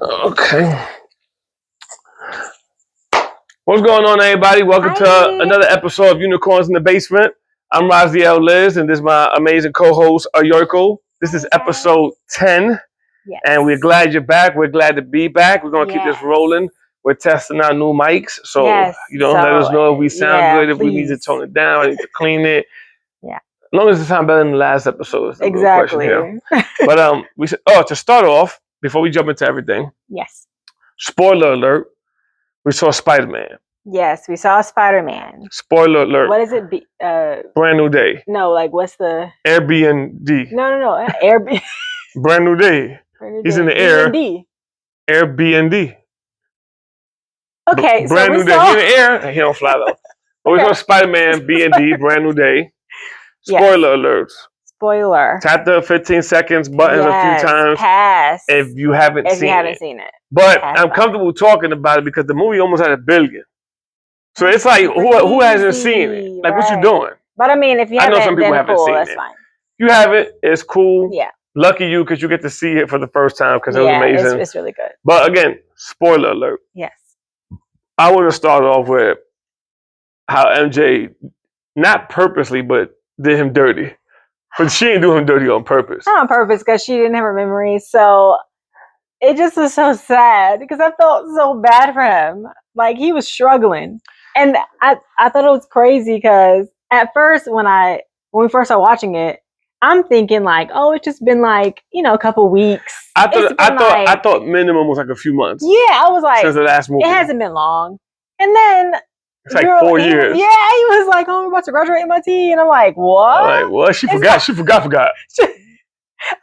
Okay. What's going on, everybody? Welcome to another episode of Unicorns in the Basement. I'm Raziel Liz, and this is my amazing co-host, Ayorko. This is episode 10, and we're glad you're back. We're glad to be back. We're going to keep this rolling. We're testing our new mics, so let us know if we sound good, if we need to tone it down, need to clean it. Yeah. As long as it sounds better than the last episode. Exactly. But we said, to start off, before we jump into everything, spoiler alert, we saw Spider-Man. Yes, we saw Spider-Man. Spoiler alert. What is it? Brand new day. No, like what's the Airbnb? No. Airbnb. Brand new day. He's in the air. BND. Airbnb. Okay, brand new day. He's in the air, and he don't fly though. But we saw Spider-Man, BND, brand new day. Spoiler alerts. Spoiler. Tap the 15 seconds buttons a few times. Pass. If you haven't seen it. But I'm comfortable talking about it because the movie almost had $1 billion. So it's like, who hasn't seen it? Like, what you doing? But I mean, if you haven't, I know some people haven't seen that's it. fine. You have it. It's cool. Yeah. Lucky you because you get to see it for the first time because it was amazing. It's really good. But again, spoiler alert. Yes. I want to start off with how MJ, not purposely, but did him dirty. But she didn't do him dirty on purpose. Not on purpose because she didn't have her memory. So it just was so sad because I felt so bad for him. Like he was struggling. And I thought it was crazy because at first when we first started watching it, I'm thinking like, oh, it's just been like, a couple weeks. I thought minimum was like a few months. Yeah, I was like, since the last movie. It hasn't been long. And then it's like 4 years. Yeah, he was like, oh, I'm about to graduate MIT. And I'm like, what? Like, what? She forgot. She forgot. I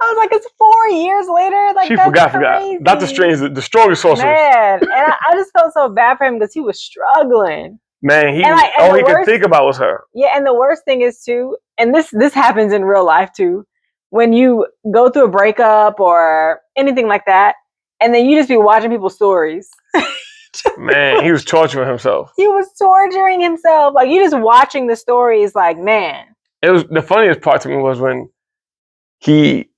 was like, it's 4 years later. Like, she that's forgot. Crazy. Doctor Strange, the strongest sorcerer. Man, and I just felt so bad for him because he was struggling. Man, all he could think about was her. Yeah, and the worst thing is too, and this happens in real life too, when you go through a breakup or anything like that, and then you just be watching people's stories. Man, he was torturing himself. He was torturing himself. Like, you just watching the stories, like, man. It was the funniest part to me was when she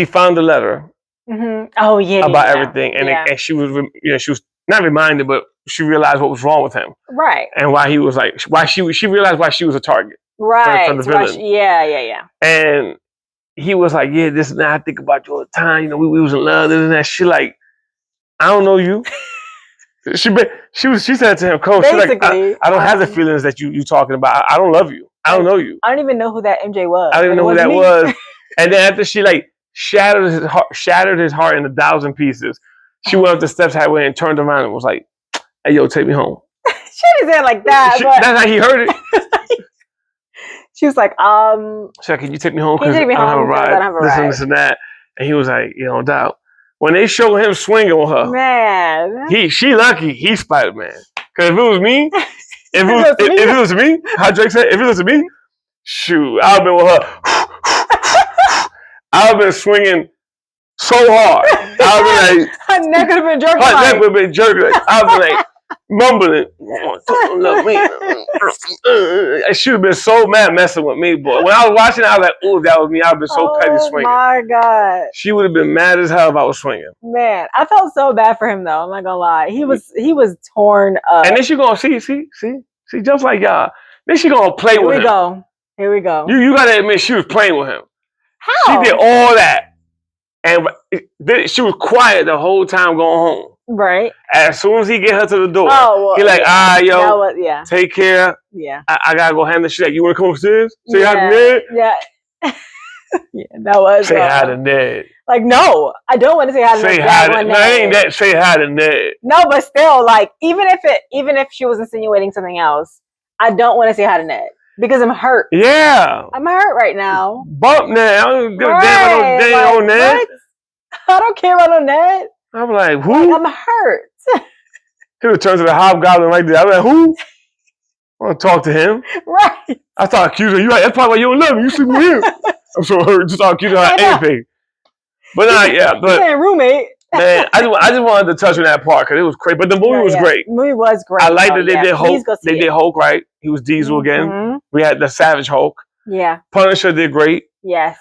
found the letter. Mm-hmm. Oh yeah, about everything, and she was, she was not reminded, but she realized what was wrong with him. Right. And why he was like, she realized why she was a target. Right. For the villain. Yeah. And he was like, yeah, this and that. I think about you all the time. We was in love, this and that. She like, I don't know you. she said to him, Coach, like, I don't have the feelings that you talking about. I don't love you. I don't know you. I don't even know who that MJ was. I don't even know who that was. And then after she like shattered his heart in 1,000 pieces, she went up the steps halfway and turned around and was like, hey, yo, take me home. She didn't say it like that. That's how he heard it. She was like, she's like, can you take me home? Because I don't have a ride. This and that. And he was like, no doubt. When they show him swinging with her, man, she lucky he's Spider-Man. Because if it was me, if it was me, how Drake said, if it was me, shoot, I've been with her. I've been swinging so hard. I've been like, her neck would have been jerking. Her neck would have been jerking. I've been like mumbling. And she would have been so mad messing with me, boy. When I was watching it, I was like, ooh, that was me. I've been so petty swinging. Oh my God. She would have been mad as hell if I was swinging. Man, I felt so bad for him though. I'm not gonna lie. He was torn up. And then she gonna see, just like y'all. Then she gonna play with him. Here we go. You gotta admit she was playing with him. How? She did all that. And she was quiet the whole time going home. Right. As soon as he get her to the door, he like, take care. Yeah. I gotta go handle shit. You wanna come upstairs? Say hi to Ned? Yeah. Yeah, that was. Say hi to Ned. Like, no, I don't want to say hi to Ned. Say hi to Ned. No, ain't that. Say hi to Ned. No, but still, like, even if she was insinuating something else, I don't want to say hi to Ned. Because I'm hurt. Yeah. I'm hurt right now. Bump Ned. I don't give a damn about no dang on Ned. What? I don't care about no Ned. I'm like, who? Like, I'm hurt. He would turn to the hobgoblin like that. I'm like, who? I want to talk to him. Right. I start accusing you. Like, that's probably why you don't love me. You sleep with him. I'm so hurt. Just start accusing her of anything. But roommate. Man, I just wanted to touch on that part because it was crazy. But the movie was great. The movie was great. I liked that they did Hulk. They did Hulk right. He was Diesel again. We had the Savage Hulk. Yeah. Punisher did great. Yes.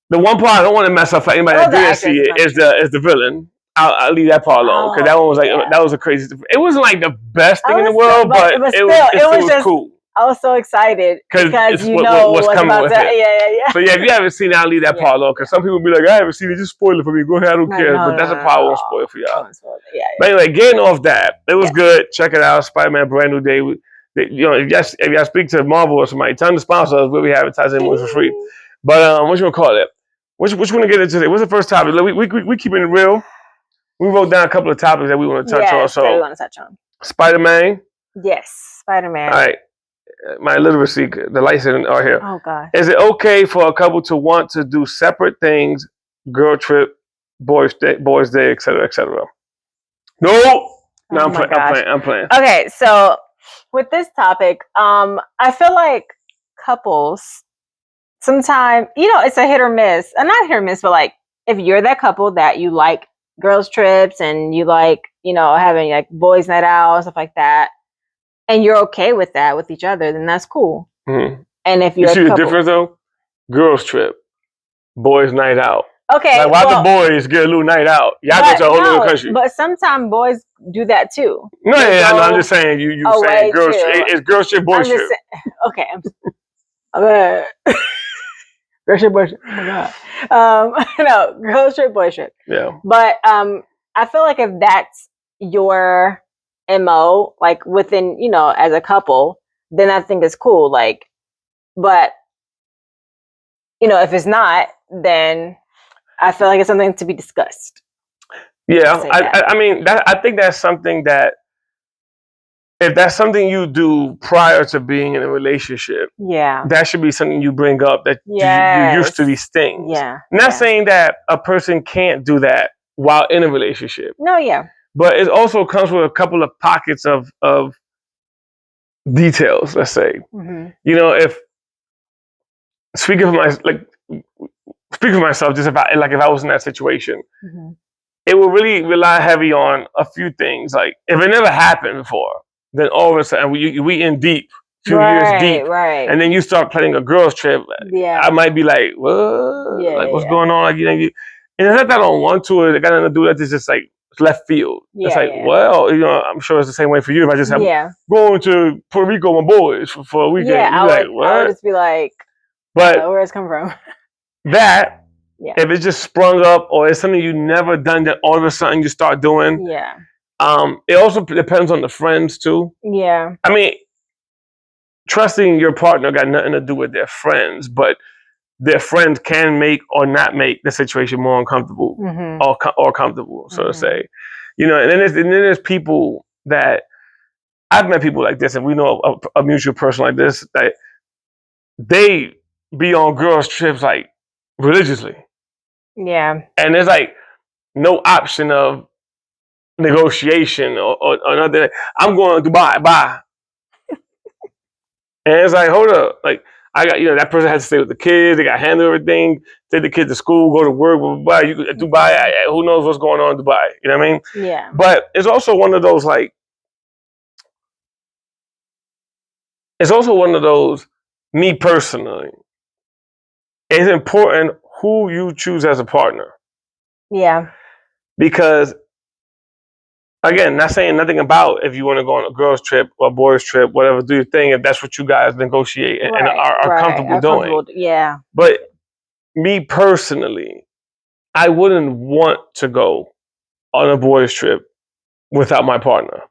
The one part I don't want to mess up for anybody that didn't see it is the villain. I'll leave that part alone because that one was like that was a crazy. It wasn't like the best thing in the world, but it was just cool. I was so excited because you know what's coming with it. Yeah. So yeah, if you haven't seen it, I'll leave that part alone because some people be like, I haven't seen it, just spoil it for me. Go ahead, I don't care. But that's a part I won't spoil for y'all. But anyway, getting off that, it was good. Check it out, Spider-Man Brand New Day. You know, if y'all speak to Marvel or somebody, tell them to sponsor us. We'll be advertising movies for free. But what you gonna call it? Which one to get into today? What's the first topic? We keeping it real. We wrote down a couple of topics that we want to touch on. So we want to touch on Spider-Man. Yes, Spider-Man. All right. My literacy, the lights are here. Oh God. Is it okay for a couple to want to do separate things? Girl trip, boys day, etc., etc. No. I'm playing. Okay, so with this topic, I feel like couples sometimes, it's a hit or miss. Not hit or miss, but like if you're that couple that you like girls trips and you like, having like boys night out, stuff like that, and you're okay with that with each other, then that's cool. Mm-hmm. And if you see the difference though, girls trip, boys night out. Okay, like why the boys get a little night out? Y'all go to a whole other country. But sometimes boys do that too. No, I'm just saying you saying girls trip. It's girls trip, boys trip. Okay, girls trip, boys trip. Oh my God. No, girls trip, boys trip. Yeah. But I feel like if that's your MO, like within, as a couple, then I think it's cool. Like, but if it's not, then I feel like it's something to be discussed. Yeah, I mean, I think that's something that if that's something you do prior to being in a relationship, that should be something you bring up that you're used to these things. Yeah. Not saying that a person can't do that while in a relationship. No, yeah. But it also comes with a couple of pockets of details, let's say. Mm-hmm. If speaking for myself, just if I was in that situation, mm-hmm. it will really rely heavy on a few things. Like if it never happened before, then all of a sudden we in deep, few years deep, right, and then you start planning a girls trip. Yeah, I might be like, what? Yeah, like what's going on? Like and it's not that I don't want to. It got nothing to do with it. It's just like it's left field. Yeah, it's like, well, I'm sure it's the same way for you. If I just have going to Puerto Rico with my boys for a weekend, I would just be like, but where's it come from? That. Yeah. If it's just sprung up or it's something you never done that all of a sudden you start doing. Yeah. It also depends on the friends too. Yeah. I mean, trusting your partner got nothing to do with their friends, but their friends can make or not make the situation more uncomfortable mm-hmm. or comfortable, so to say. And then there's people that I've met people like this, and we know a mutual person like this that they be on girls' trips like religiously. Yeah. And there's like no option of negotiation or nothing. I'm going to Dubai, bye. And it's like, hold up. Like, I got, that person has to stay with the kids. They got to handle everything, take the kids to school, go to work, blah, blah, blah. Dubai, who knows what's going on in Dubai? You know what I mean? Yeah. But it's also one of those, me personally, it's important who you choose as a partner. Yeah. Because, again, not saying nothing about if you want to go on a girls' trip or a boys' trip, whatever, do your thing if that's what you guys negotiate and are comfortable doing. Yeah. But me personally, I wouldn't want to go on a boys' trip without my partner.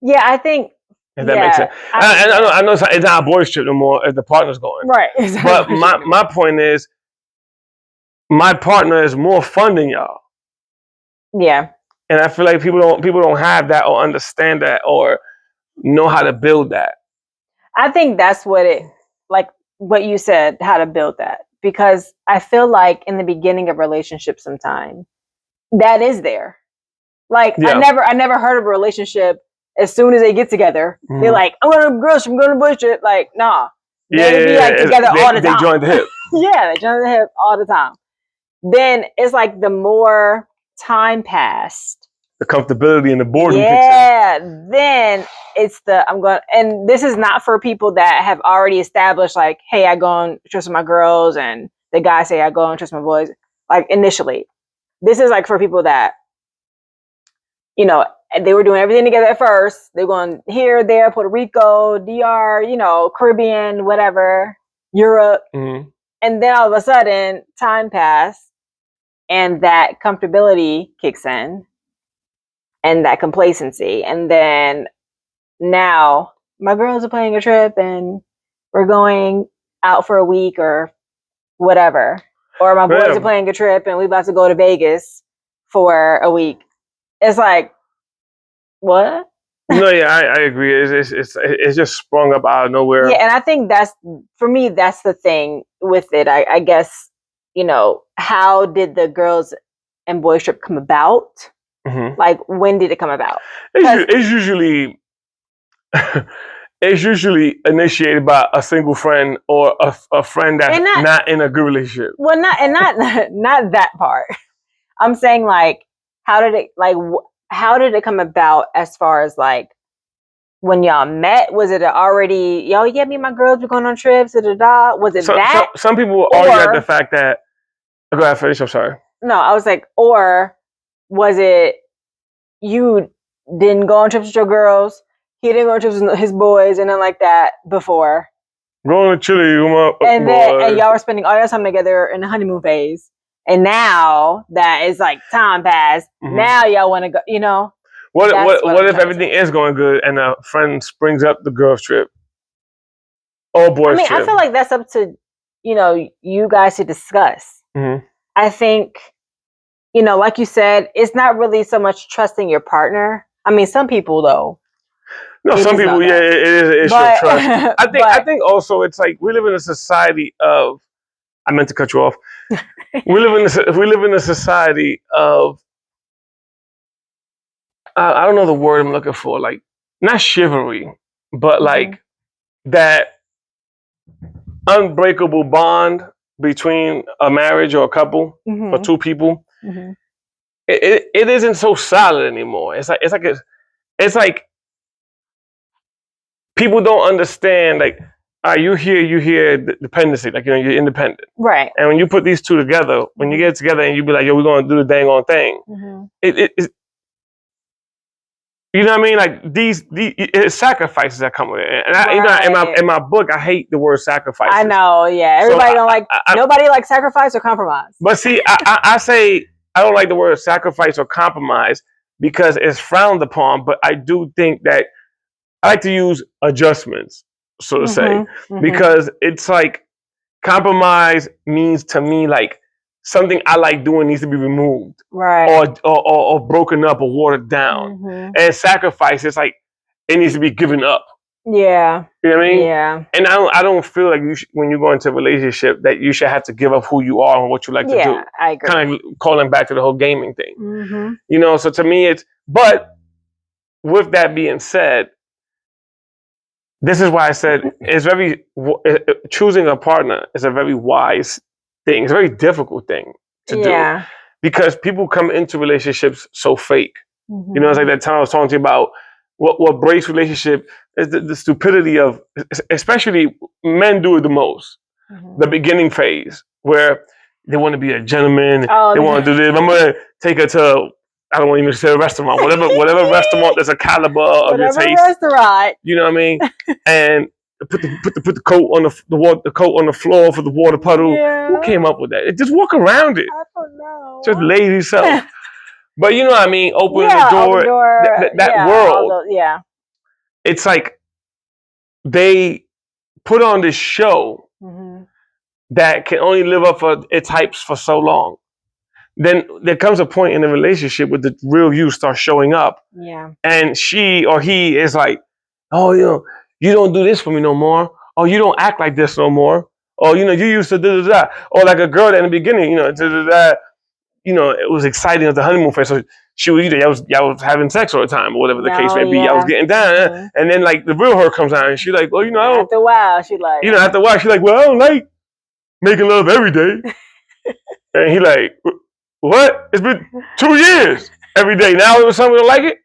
Yeah, I think. If that makes sense. I know it's not a boys' trip no more if the partner's going. Right. Exactly. But my point is, my partner is more fun than y'all. Yeah. And I feel like people don't have that or understand that or know how to build that. I think that's what you said, how to build that. Because I feel like in the beginning of relationships sometime, that is there. Like I never heard of a relationship as soon as they get together, they're like, I'm going to girls trip, I'm going to boys trip. Like, nah. They be like together all the time. They join the hip. Yeah, they join the hip all the time. Then it's like the more time passed, the comfortability and the boredom kicks in. Yeah, then it's and this is not for people that have already established like, hey, I go on trips with my girls and the guys say I go on trips with my boys. Like initially, this is like for people that, you know, they were doing everything together at first. They're going here, there, Puerto Rico, DR, you know, Caribbean, whatever, Europe. Mm-hmm. And then all of a sudden, time passed and that comfortability kicks in and that complacency. And then now my girls are planning a trip and we're going out for a week or whatever. Or my boys are planning a trip and we about to go to Vegas for a week. It's like, what? No, yeah, I agree. It's just sprung up out of nowhere. Yeah, and I think that's, for me, that's the thing with it. I guess, you know, how did the girls and boys trip come about? Mm-hmm. Like, when did it come about? It's usually it's usually initiated by a single friend or a friend that's not in a good relationship. Well, not that part. I'm saying, like, how did it come about as far as like when y'all met? Was it already, yo, yeah, me and my girls were going on trips, da-da-da? Was it that? Some people will argue at the fact that, go ahead, finish, I'm sorry. No, I was like, or was it you didn't go on trips with your girls, he didn't go on trips with his boys, and then like that before? Going to Chile with my and then and y'all were spending all your time together in the honeymoon phase. And now that is like time passed, mm-hmm. Now y'all want to go, you know? What if everything is going good and a friend springs up the girls trip? Or boys trip? I feel like that's up to, you know, you guys to discuss. Mm-hmm. I think, you know, like you said, it's not really so much trusting your partner. I mean, some people though. No, some people, yeah, it is your trust. I think also it's like we live in a society of, I meant to cut you off. we live in a society of, I don't know the word I'm looking for, like not chivalry, but mm-hmm. like that unbreakable bond between a marriage or a couple mm-hmm. or two people. Mm-hmm. It isn't so solid anymore. It's like people don't understand, like, you hear dependency, like, you know, you're independent. Right. And when you put these two together, when you get together and you be like, yo, we're going to do the dang on thing. Mm-hmm. It you know what I mean? Like it's sacrifices that come with it. And you know, in my book, I hate the word sacrifice. I know, yeah. Everybody don't like, nobody likes sacrifice or compromise. But see, I say I don't like the word sacrifice or compromise because it's frowned upon, but I do think that I like to use adjustments, so to say, mm-hmm. because it's like compromise means to me like something I like doing needs to be removed, right, or broken up or watered down, mm-hmm. and sacrifice is like it needs to be given up. Yeah, you know what I mean? Yeah, and I don't feel like when you go into a relationship that you should have to give up who you are and what you like to do. Yeah, I agree. Kind of calling back to the whole gaming thing, mm-hmm. you know. So to me, but with that being said. This is why I said it's choosing a partner is a very wise thing. It's a very difficult thing to do because people come into relationships so fake. Mm-hmm. You know, it's like that time I was talking to you about what breaks relationship is the stupidity of, especially men do it the most. Mm-hmm. The beginning phase where they want to be a gentleman. They want to do this. I'm going to take her to, I don't want to even say a restaurant, whatever restaurant that's a caliber of your taste. Restaurant. You know what I mean? And put the coat on the coat on the floor for the water puddle. Yeah. Who came up with that? Just walk around it. I don't know. Just lazy self. But you know what I mean? Open the door. That world. It's like they put on this show mm-hmm. that can only live up for its hypes for so long. Then there comes a point in the relationship where the real you starts showing up. Yeah. And she or he is like, oh, you know, you don't do this for me no more. Oh, you don't act like this no more. Oh, you know, you used to da-da-da. Or like a girl that in the beginning, you know, da-da-da. You know, it was exciting at the honeymoon phase. So she was either y'all was having sex all the time or whatever the case may be. Y'all was getting down. Mm-hmm. And then like the real her comes out and she's like, well, you know. After a while, she's like. You know, after a while, she's like, well, I don't like making love every day. And he like, what? It's been 2 years every day. Now it was someone to like it?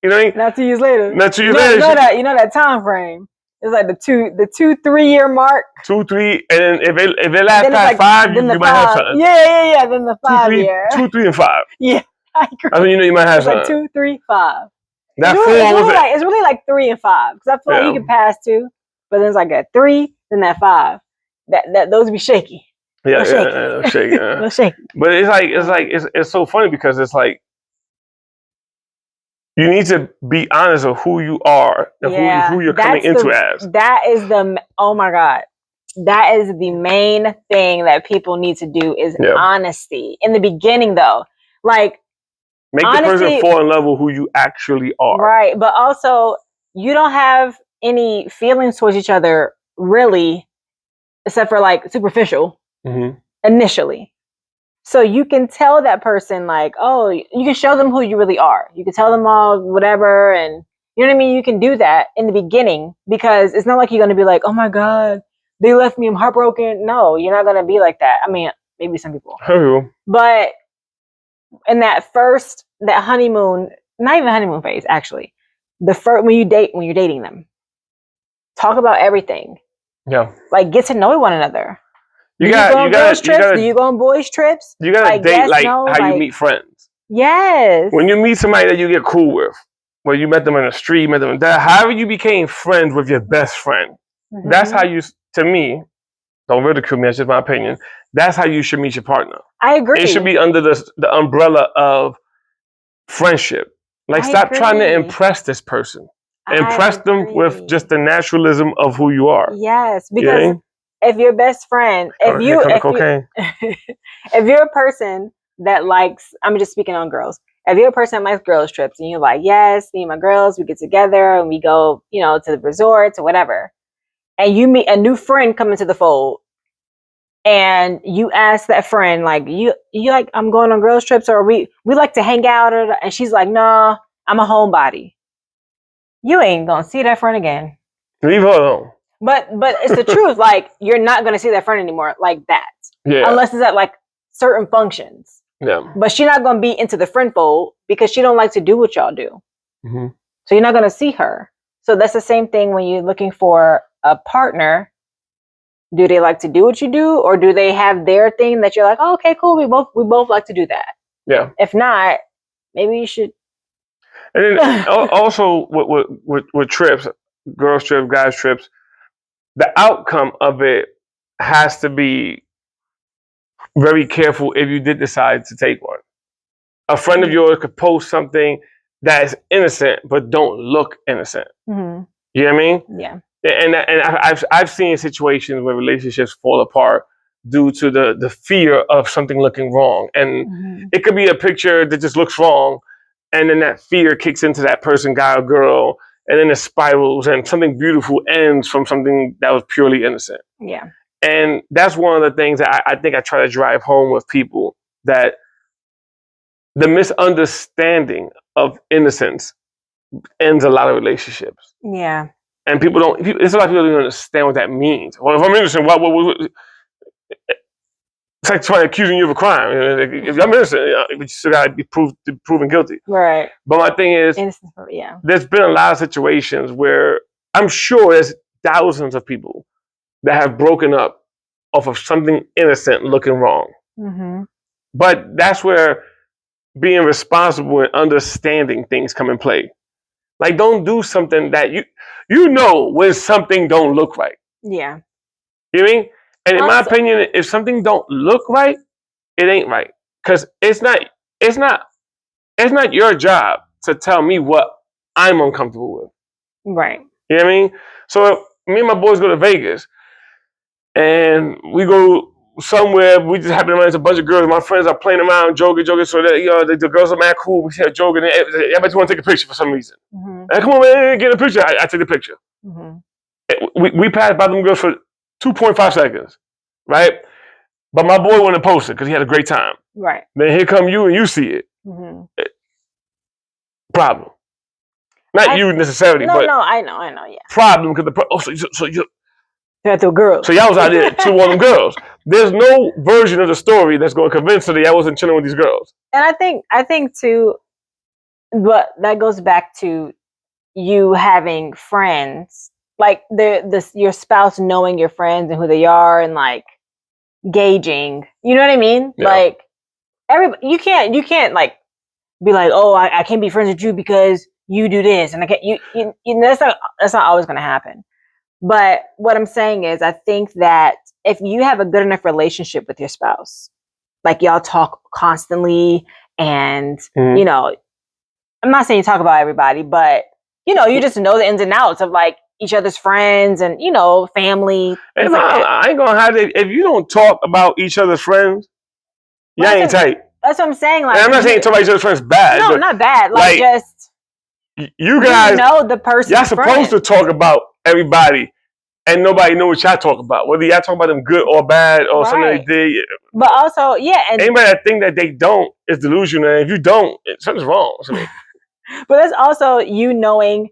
You know what I mean? Not 2 years later. Not 2 years later. You know that time frame. It's like the 2-3 year mark. 2-3, and if it lasts past 5, you might have something. Yeah. Then the 5 year. 2, 3, and 5. Yeah, I agree. That's when you know you might have something. It's like 2, 3, 5. It's really like 3 and 5 because I feel like you can pass 2, but then it's like at 3, then that 5. That those be shaky. Yeah, shaky. No shaky. But it's so funny because it's like you need to be honest of who you are and who you're coming into as. That is oh my God. That is the main thing that people need to do is honesty. In the beginning though. Like make honesty, the person fall in love with who you actually are. Right. But also you don't have any feelings towards each other really, except for like superficial initially. So you can tell that person like, oh, you can show them who you really are. You can tell them all whatever. And you know what I mean? You can do that in the beginning because it's not like you're going to be like, oh my God, they left me. I'm heartbroken. No, you're not going to be like that. I mean, maybe some people. But in that honeymoon, not even honeymoon phase, actually, when you're dating them, talk about everything. Yeah. Like get to know one another. Do you go on boys trips? You gotta date how you meet friends. Yes. When you meet somebody that you get cool with, where you met them in the street, you met them in that, however you became friends with your best friend. That's how you, to me, don't ridicule me, that's just my opinion. That's how you should meet your partner. I agree. It should be under the umbrella of friendship. Like stop trying to impress this person. Impress them with just the naturalism of who you are. Yes, because if your best friend, if you're a person that likes, I'm just speaking on girls. If you're a person that likes girls trips and you're like, yes, me and my girls, we get together and we go, to the resorts or whatever. And you meet a new friend come into the fold and you ask that friend, like, you like, I'm going on girls trips or we like to hang out and she's like, nah, I'm a homebody. You ain't gonna see that friend again. Leave her alone. But it's the truth. Like you're not gonna see that friend anymore like that. Yeah. Unless it's at like certain functions. Yeah. But she's not gonna be into the friend fold because she don't like to do what y'all do. So you're not gonna see her. So that's the same thing when you're looking for a partner. Do they like to do what you do, or do they have their thing that you're like, oh, okay, cool. We both like to do that. Yeah. If not, maybe you should. And then also with trips, girls trips, guys trips, the outcome of it has to be very careful if you did decide to take one. A friend of yours could post something that is innocent but don't look innocent. You know what I mean? Yeah. And I've seen situations where relationships fall apart due to the fear of something looking wrong. And it could be a picture that just looks wrong, and then that fear kicks into that person, guy or girl, and then it spirals and something beautiful ends from something that was purely innocent. Yeah. And that's one of the things that I think I try to drive home with people, that the misunderstanding of innocence ends a lot of relationships. Yeah. And there's a lot of people who don't understand what that means. Well, if I'm innocent, it's like trying to accusing you of a crime. If I'm innocent, but you still got to be proven guilty. Right. But my thing is, there's been a lot of situations where I'm sure there's thousands of people that have broken up off of something innocent looking wrong. But that's where being responsible and understanding things come in play. Like, don't do something that you know when something don't look right. Yeah. You know what I mean? And in my opinion, if something don't look right, it ain't right. Because it's not your job to tell me what I'm uncomfortable with. Right. You know what I mean? So if me and my boys go to Vegas and we go somewhere, we just happen to run into a bunch of girls. My friends are playing around, joking. So that the girls are mad cool. We start joking. Everybody want to take a picture for some reason. And come on, man, get a picture. I take the picture. We passed by them girls for 2.5 seconds, right? But my boy wanted to post it because he had a great time. Right. Then here come you and you see it. Problem. Not you necessarily, but no, I know, yeah. Problem because so you. That's a girl. So y'all was out there to one of them girls. There's no version of the story that's going to convince her that y'all wasn't chilling with these girls. And I think too, but that goes back to you having friends like your spouse knowing your friends and who they are and like gauging. You know what I mean? Yeah. Like everybody, you can't like be like, oh, I can't be friends with you because you do this, and I can't. You that's not always going to happen. But what I'm saying is, I think that if you have a good enough relationship with your spouse, like y'all talk constantly, and you know, I'm not saying you talk about everybody, but you know, you just know the ins and outs of like each other's friends and you know, family. And I ain't gonna hide it. If you don't talk about each other's friends, you ain't tight. That's what I'm saying. Like, and I'm not saying talk about each other's friends bad. No, not bad. Like just you guys know the person. Y'all supposed to talk about everybody, and nobody know what y'all talk about. Whether y'all talk about them good or bad or something they did. But also, yeah, and anybody that think that they don't is delusional. And if you don't, something's wrong. But that's also you knowing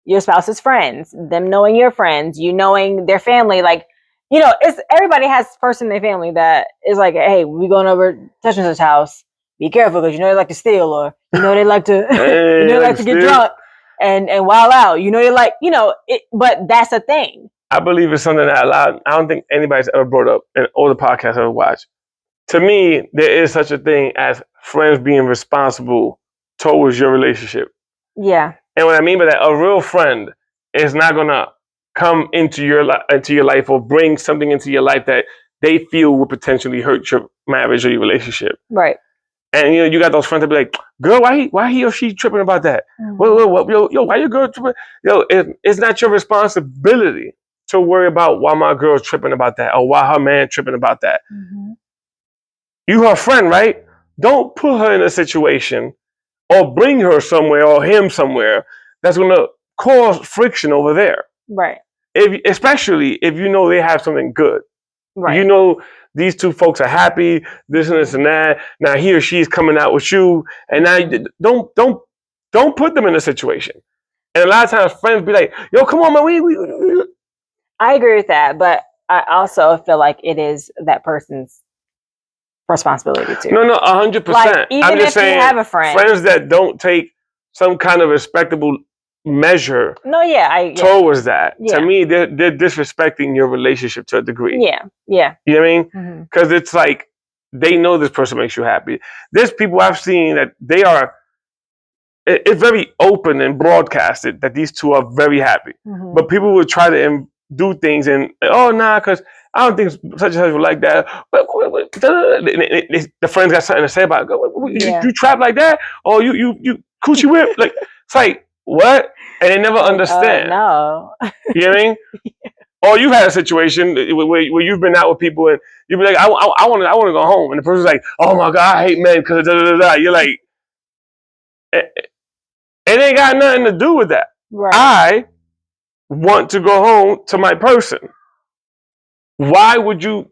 your spouse's friends, them knowing your friends, you knowing their family. Like, you know, it's everybody has a person in their family that is like, hey, we going over such and such house. Be careful because you know they like to steal, or you know they like to, hey, you know they like to get drunk and wild out. You know they like, you know, it. But that's a thing. I believe it's something that I don't think anybody's ever brought up in all the podcasts I've ever watched. To me, there is such a thing as friends being responsible towards your relationship. Yeah. And what I mean by that, a real friend is not gonna come into your life or bring something into your life that they feel will potentially hurt your marriage or your relationship. Right. And you know, you got those friends that be like, "Girl, why he or she tripping about that? Yo, why your girl tripping? Yo, it's not your responsibility to worry about why my girl's tripping about that or why her man tripping about that. You her friend, right? Don't put her in a situation or bring her somewhere or him somewhere that's going to cause friction over there. Right. Especially if you know they have something good. Right. You know these two folks are happy, this and this and that. Now he or she's coming out with you, and now don't put them in a situation. And a lot of times friends be like, "Yo, come on, man, we." I agree with that, but I also feel like it is that person's responsibility too. No, 100%. Like, even I'm just saying, you have a friend, friends that don't take some kind of respectable measure towards that. Yeah. To me, they're disrespecting your relationship to a degree. Yeah. You know what I mean? Because it's like they know this person makes you happy. There's people I've seen that they are. It's very open and broadcasted that these two are very happy, but people will try to do things and because I don't think such and such would like that. But the friends got something to say about it. You trap like that, or you coochie whip, like it's like what? And they never understand. No, you know what I mean? Or you've had a situation where you've been out with people and you be like, I want to go home, and the person's like, oh my god, I hate men because you're like, it ain't got nothing to do with that. Right. I want to go home to my person. Why would you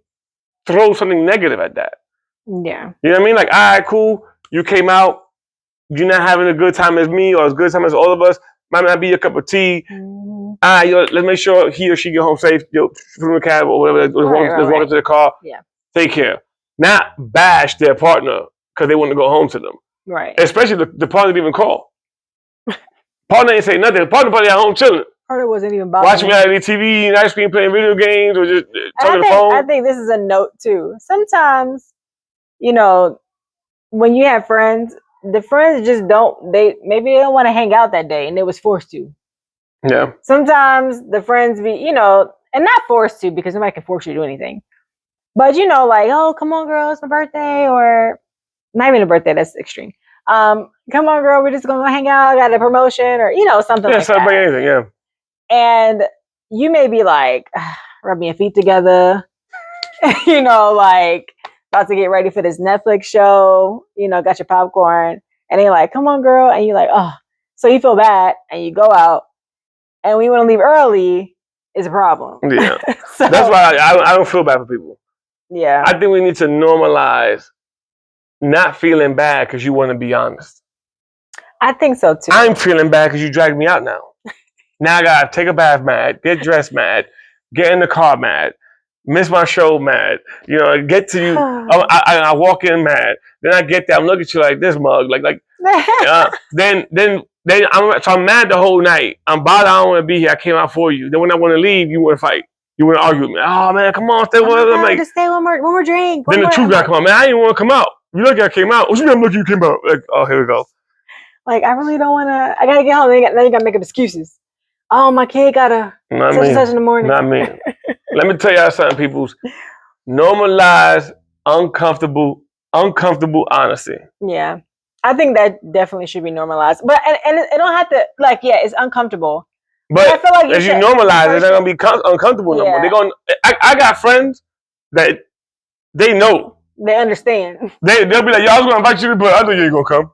throw something negative at that? Yeah. You know what I mean? Like, all right, cool. You came out. You're not having a good time as me or as good time as all of us. Might not be a cup of tea. All right, let's make sure he or she get home safe. From the cab or whatever. Let's walk into the car. Yeah. Take care. Not bash their partner because they want to go home to them. Right. Especially the partner didn't even call. Partner ain't say nothing. Partner probably at home chilling. Partner wasn't even bothering. Watching reality TV and ice cream, playing video games, or just talking on the phone. I think this is a note too. Sometimes, you know, when you have friends, the friends just maybe they don't want to hang out that day and they was forced to. Yeah. Sometimes the friends be, you know, and not forced to because nobody can force you to do anything. But you know, like, oh, come on, girl, it's my birthday, or not even a birthday, that's extreme. Come on, girl, we're just gonna hang out, I got a promotion, or you know, something like that. Yeah, celebrate anything, yeah. And you may be like, rubbing your feet together, you know, like about to get ready for this Netflix show, you know, got your popcorn, and they're like, come on, girl, and you're like, oh, so you feel bad, and you go out, and when you want to leave early, is a problem. Yeah. So, that's why I don't feel bad for people. Yeah. I think we need to normalize not feeling bad because you want to be honest. I think so too. I'm feeling bad because you dragged me out now. Now I gotta take a bath mad, get dressed mad, get in the car mad, miss my show mad. You know, get to you. I walk in mad. Then I get there. I'm looking at you like this mug, like Then I'm mad the whole night. I'm bothered. I don't want to be here. I came out for you. Then when I want to leave, you want to fight. You want to argue with me. Oh man, come on, stay with me. Like, just stay one more drink. Then the truth gotta come out. Man, I didn't want to come out. You lucky I came out. What you mean I'm lucky you came out? Like, oh, here we go. Like, I really don't want to. I gotta get home. Then you gotta make up excuses. Oh, my kid gotta such and such in the morning. Not me. Let me tell y'all something, peoples. Normalize uncomfortable honesty. Yeah. I think that definitely should be normalized. But and it don't have to, like, yeah, it's uncomfortable. But I feel like as you normalize it, it's not gonna be uncomfortable no more. They're gonna I got friends that they know. They understand. They'll be like, yo, I was gonna invite you, but I know you ain't gonna come.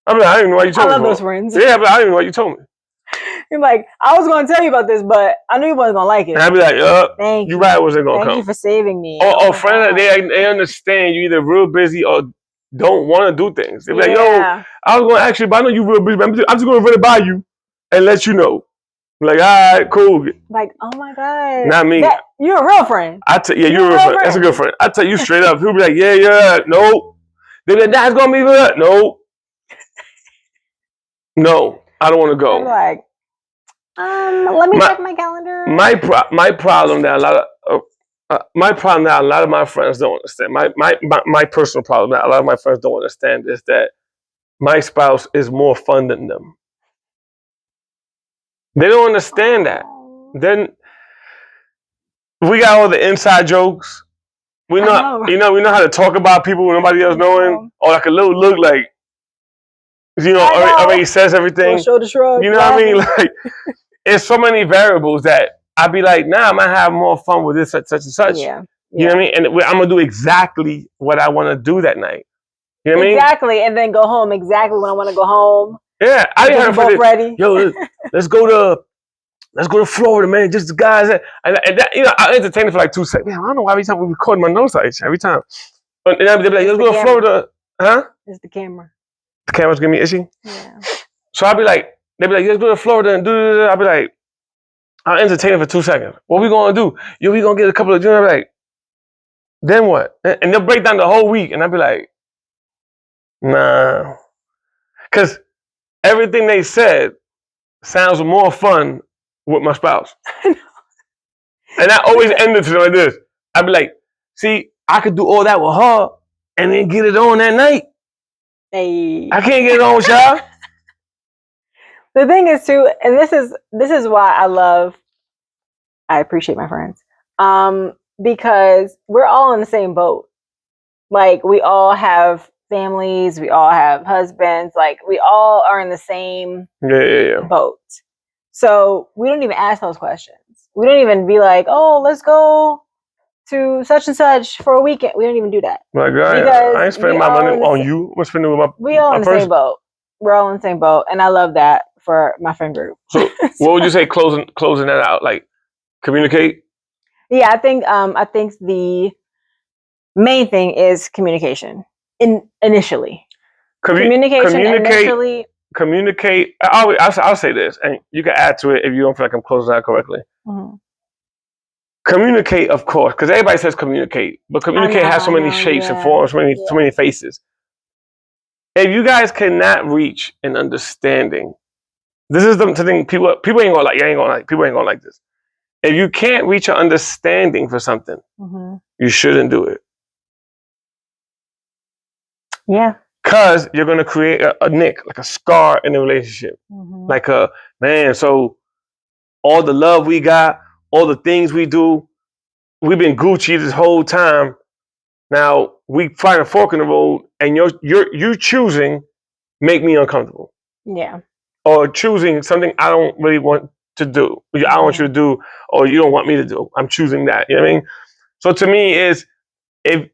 I'm like, I didn't know why you told me. I love those friends. Yeah, but I didn't know why you told me. You're like, I was gonna tell you about this, but I knew you wasn't gonna like it. And I'd be like, thank you. Right, wasn't gonna come. Thank you for saving me. Or friends, they understand you either real busy or don't want to do things. They be like, yo, I was gonna ask you, but I know you real busy. But I'm just gonna run it by you and let you know. I'm like, all right, cool. Like, oh my god, not me. You're a real friend. Yeah, you're a real friend. That's a good friend. I tell you straight up. People be like, yeah, nope. They be like, that's gonna be good. Nope. No, I don't want to go. I'm like, let me check my calendar. My problem that a lot of my friends don't understand. My personal problem that a lot of my friends don't understand is that my spouse is more fun than them. They don't understand that. Then we got all the inside jokes. We know how to talk about people when nobody else knowing, or like a little look like, already says everything. Shoulder shrug. You know what I mean? Like, it's so many variables that I'd be like, nah, I'm gonna have more fun with this, such and such. Yeah. You know what I mean? And I'm gonna do exactly what I want to do that night. You know what I mean? Exactly, and then go home exactly when I want to go home. Yeah, I didn't have both ready. Yo, let's go to Florida, man. Just the guys and that, I entertain it for like 2 seconds. Man, I don't know why every time we record my notes every time. And they'll be like, let's go to Florida, huh? It's the camera. The camera's gonna be itchy. Yeah. So I'll be like, they'll be like, let's go to Florida and do. I'll be like, I'll entertain it for 2 seconds. What we gonna do? Yo, we gonna get a couple of. I'll be like, then what? And they'll break down the whole week, and I'll be like, nah, because everything they said sounds more fun with my spouse. And I always end it like this. I'd be like, see, I could do all that with her and then get it on that night. Hey. I can't get it on with y'all. The thing is too, and this is why I appreciate my friends. Because we're all in the same boat. Like, we all have families, we all have husbands, like, we all are in the same boat. So we don't even ask those questions. We don't even be like, oh, let's go to such and such for a weekend. We don't even do that. My God, I ain't spending my money on you. We're spending with my We all in the same boat. We're all in the same boat. And I love that for my friend group. So what would you say closing that out? Like, communicate? Yeah, I think the main thing is communication. Initially. Communication initially. Communicate. I'll say this, and you can add to it if you don't feel like I'm closing out correctly. Mm-hmm. Communicate, of course, because everybody says communicate, but communicate has so many shapes and forms, so many faces. If you guys cannot reach an understanding, this is the thing. People ain't gonna like. People ain't gonna like this. If you can't reach an understanding for something, you shouldn't do it. Yeah. Because you're going to create a nick, like a scar in the relationship. Mm-hmm. Like so all the love we got, all the things we do, we've been Gucci this whole time. Now we find a fork in the road, and you're choosing make me uncomfortable. Yeah. Or choosing something I don't really want to do. I don't want you to do, or you don't want me to do. I'm choosing that. You know what I mean? So to me, is if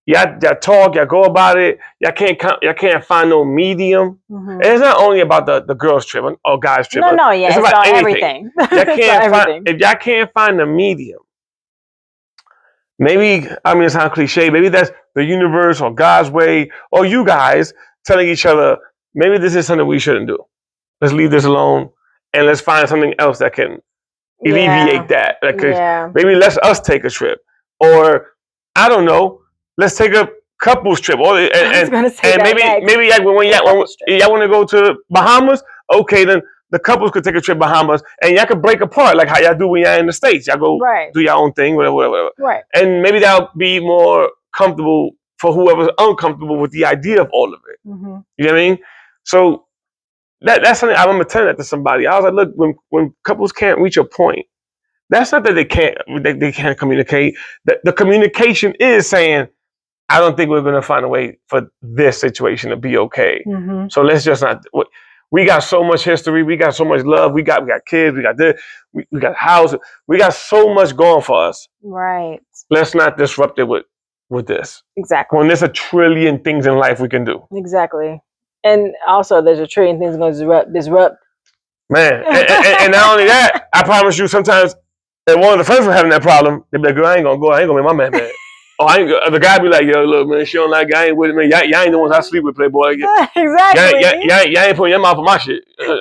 y'all talk, y'all go about it. Y'all can't find no medium. Mm-hmm. And it's not only about the girls trip or guys trip. No, yeah, it's about everything. If y'all can't find the medium, maybe it sounds cliche. Maybe that's the universe or God's way, or you guys telling each other, maybe this is something we shouldn't do. Let's leave this alone and let's find something else that can alleviate that. Maybe let us take a trip, or I don't know. Let's take a couples trip. And maybe like when y'all want to go to Bahamas, okay, then the couples could take a trip Bahamas, and y'all could break apart like how y'all do when y'all in the States. Y'all go do your own thing, whatever. Right. And maybe that'll be more comfortable for whoever's uncomfortable with the idea of all of it. Mm-hmm. You know what I mean? So that's something I remember telling that to somebody. I was like, look, when couples can't reach a point, that's not that they can't communicate. The communication is saying, I don't think we're going to find a way for this situation to be okay. Mm-hmm. So let's just not. We got so much history. We got so much love. We got kids. We got this. We got houses. We got so much going for us. Right. Let's not disrupt it with this. Exactly. When there's a trillion things in life we can do. Exactly. And also, there's a trillion things going to disrupt. Man, and not only that, I promise you, sometimes, and one of the friends were having that problem. They be like, "Girl, I ain't gonna go. I ain't gonna make my man mad." Oh, the guy be like, "Yo, look, man, she don't like. I ain't with me. Y'all ain't the ones I sleep with, Playboy. Exactly. Y'all ain't putting your mouth on my shit." So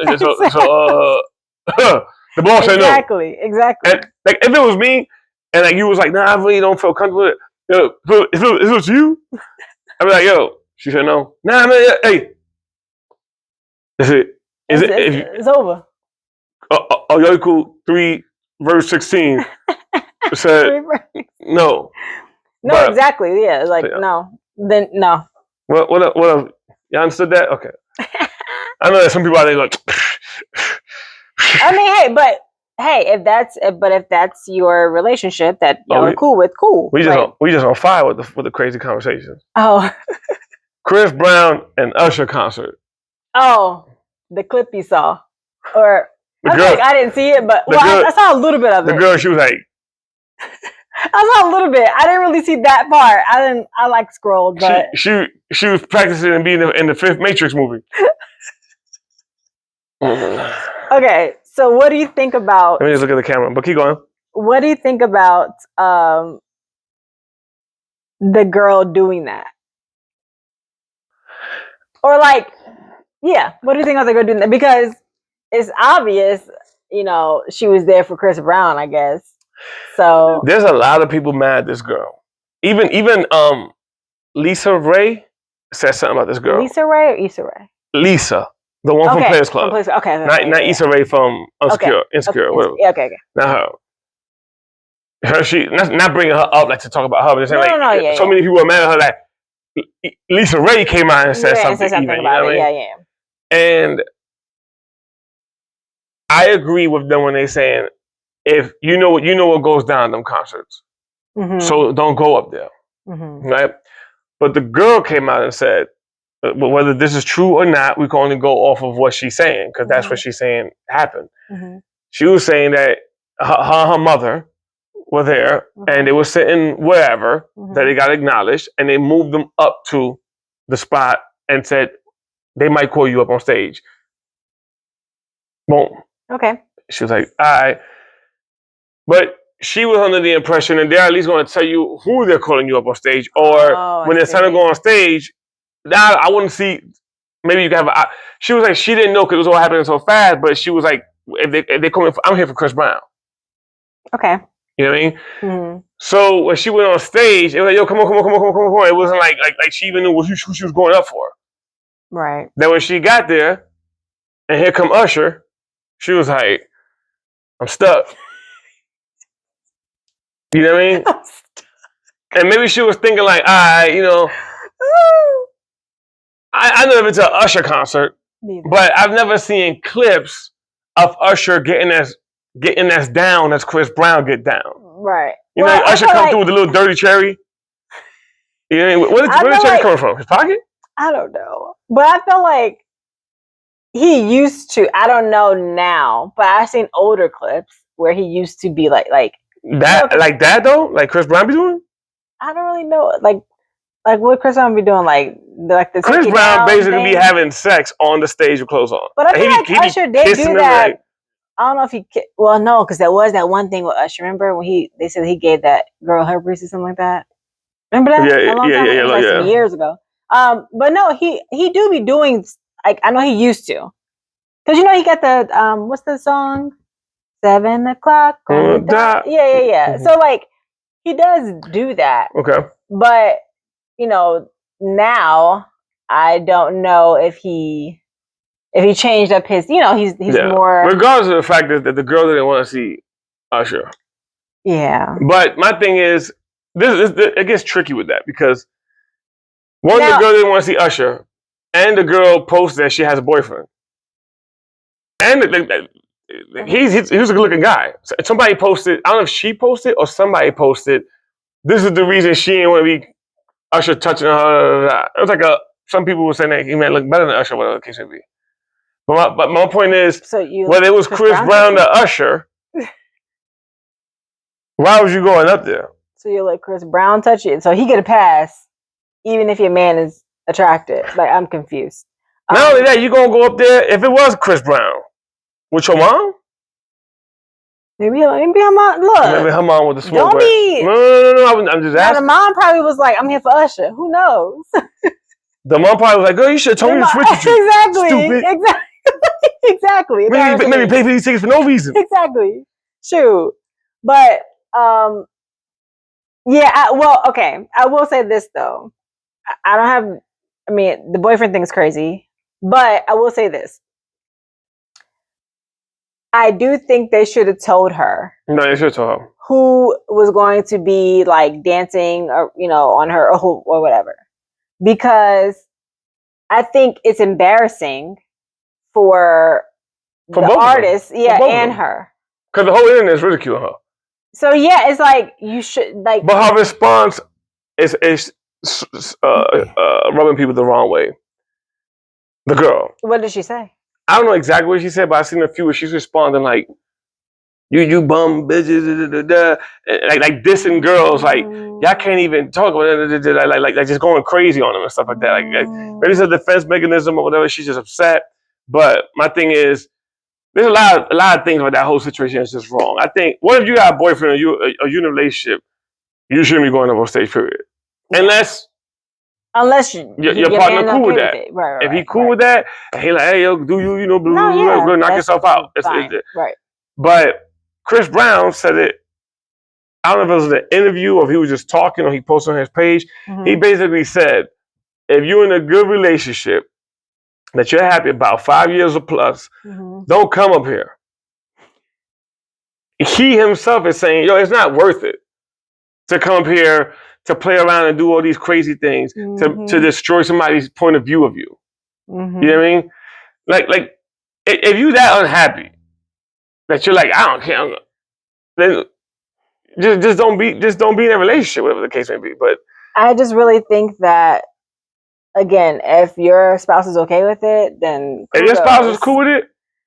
the boss said no. Exactly. And like, if it was me, and like you was like, "Nah, I really don't feel comfortable with it." Yo, if it was you, I'd be like, "Yo," she said no. Nah, man, hey, that's it. It's over. Yoiku 3 verse 16 said no. No, but, exactly. Yeah, like no. Then no. What up? Y'all understood that? Okay. I know that some people out there like. I mean, if that's your relationship that y'all are cool with, cool. We just on fire with the crazy conversations. Oh. Chris Brown and Usher concert. Oh, the clip you saw, or I didn't see it, but I saw a little bit of it. The girl, she was like. I saw a little bit. I didn't really see that part. I like scrolled, but she was practicing and being in the 5th Matrix movie. Okay, so what do you think about? Let me just look at the camera, but keep going. What do you think about the girl doing that? Or like, yeah, what do you think of the girl doing that? Because it's obvious, she was there for Chris Brown, I guess. So there's a lot of people mad at this girl. Even Lisa Ray said something about this girl. Lisa Ray or Issa Rae? Lisa, the one from Players Club. Not Issa Rae from Insecure. Whatever. Okay. Not her. She not bringing her up like to talk about her, but saying so many people are mad at her that Lisa Ray came out and said something about it. Yeah. And I agree with them when they saying, if you know what goes down in them concerts, so don't go up there, right? But the girl came out and said, whether this is true or not, we can only go off of what she's saying, because that's what she's saying happened. She was saying that her mother were there, and they were sitting wherever that they got acknowledged, and they moved them up to the spot and said, they might call you up on stage. Boom. Okay. She was like, all right. But she was under the impression that they're at least going to tell you who they're calling you up on stage. Or when it's time to go on stage, now I wouldn't see, maybe you can have she was like, she didn't know because it was all happening so fast, but she was like, if they call me, I'm here for Chris Brown. Okay. You know what I mean? Mm-hmm. So when she went on stage, it was like, yo, come on. It wasn't like she even knew who she was going up for. Right. Then when she got there, and here come Usher, she was like, I'm stuck. You know what I mean? And maybe she was thinking like, I never been to an Usher concert, but I've never seen clips of Usher getting as down as Chris Brown get down. Right. You know, Usher come through with a little dirty cherry. You know, where did cherry come from? His pocket? I don't know. But I feel like he used to, I don't know now, but I've seen older clips where he used to be like that, like that though? Like Chris Brown be doing? I don't really know. Like what Chris Brown be doing? Like the Chris Brown basically be having sex on the stage with clothes on. But I feel like Usher did do that. I don't know if he. Well, no, because there was that one thing with Usher. Remember when they said he gave that girl herpes or something like that? Remember that? Yeah. Some years ago. But no, he do be doing. Like I know he used to, because he got the what's the song? 7 o'clock on the dot. Yeah. So like he does do that. Okay. But now I don't know if he changed up his, he's more. Regardless of the fact that the girl didn't want to see Usher. Yeah. But my thing is, it gets tricky with that because the girl didn't want to see Usher, and the girl posted that she has a boyfriend, and he was a good-looking guy. So somebody posted, I don't know if she posted or somebody posted, this is the reason she didn't want to be Usher touching her. It was like some people were saying that he might look better than Usher, whatever the case may be. But my point is, whether it was Chris Brown or Usher, why was you going up there? So you let Chris Brown touch it, so he get a pass, even if your man is attractive. Like, I'm confused. Not only that, you gonna go up there if it was Chris Brown with your mom? Maybe her mom. Look, maybe her mom with the smoke. Don't be. No. I'm just asking. The mom probably was like, "I'm here for Usher." Who knows? The mom probably was like, "Girl, you should have told me to switch with you." Exactly. Maybe pay for these tickets for no reason. Exactly. Shoot. But yeah. Okay. I will say this though. The boyfriend thing is crazy, but I will say this. I do think they should have told her. No, they should have told her who was going to be like dancing or on her or whatever, because I think it's embarrassing for the artist, and her, because the whole internet is ridiculing her. So yeah, it's like you should like. But her response is rubbing people the wrong way. The girl. What did she say? I don't know exactly what she said, but I've seen a few where she's responding like, "You bum bitches," like dissing girls, like y'all can't even talk about it, like just going crazy on them and stuff like that. Like maybe it's a defense mechanism or whatever. She's just upset. But my thing is, there's a lot of things about that whole situation is just wrong. I think, what if you got a boyfriend or you in a relationship, you shouldn't be going up on stage, period. Unless your partner cool with that. Right, if he cool with that, and he like, hey, yo, do you, go knock yourself out. Right. But Chris Brown said it, I don't know if it was an interview or if he was just talking or he posted on his page. Mm-hmm. He basically said, if you're in a good relationship that you're happy about, 5 years or plus, don't come up here. He himself is saying, yo, it's not worth it to come up here to play around and do all these crazy things, to destroy somebody's point of view of you. Mm-hmm. You know what I mean? Like if you that unhappy that you're like, I don't care, then just don't be in a relationship, whatever the case may be. But I just really think that, again, if your spouse is okay with it, then if your spouse is cool with it,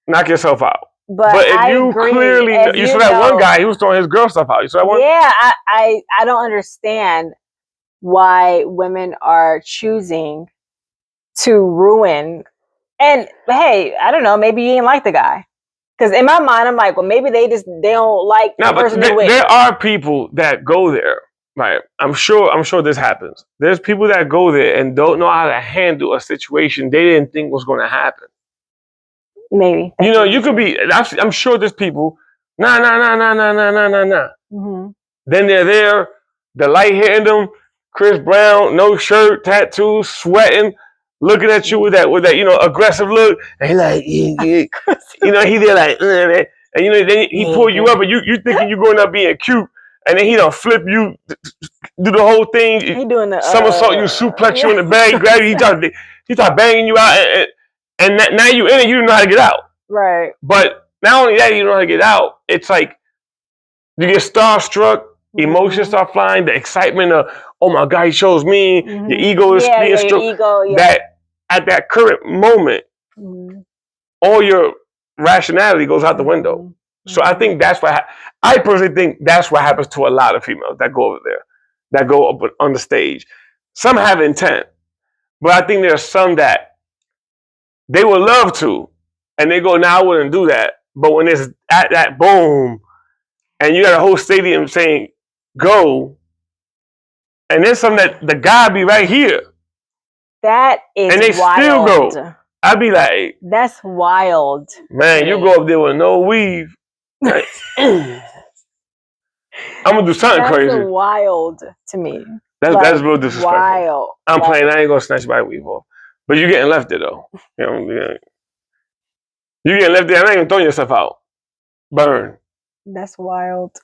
knock yourself out. But if you clearly, you saw that one guy, he was throwing his girl stuff out. You saw that one? Yeah, I don't understand why women are choosing to ruin. And hey, I don't know, maybe you ain't like the guy. Because in my mind, I'm like, well, maybe they don't like the person they're with. There are people that go there, right? I'm sure this happens. There's people that go there and don't know how to handle a situation they didn't think was going to happen. Maybe. You could be. I'm sure there's people. Nah. Mm-hmm. Then they're there. The light hitting them. Chris Brown, no shirt, tattoos, sweating, looking at you with that aggressive look, and he like, he there like, and then he pull you up, and you thinking you going up being cute, and then he don't flip you, do the whole thing. He doing the somersault, you suplex you in the bag, grab you, he start banging you out, and now you in it, you don't know how to get out. Right. But not only that, you don't know how to get out. It's like you get starstruck. Emotions start flying. The excitement of, oh my God, he chose me. Your ego is being stroked. That at that current moment, all your rationality goes out the window. So I think that's what I personally think that's what happens to a lot of females that go over there, that go up on the stage. Some have intent, but I think there are some that they would love to, and they go, "Now I wouldn't do that." But when it's at that boom, and you got a whole stadium saying, go, and then some that the guy be right here. That is and they wild. Still go. I'd be like, that's wild. Man, you go up there with no weave. Like, I'm gonna do something crazy. That's wild to me. That's real disrespectful. Wild. I'm playing. I ain't gonna snatch my weave off, but you getting left there though. You know, you getting left there. I'm not even throwing yourself out. Burn. That's wild.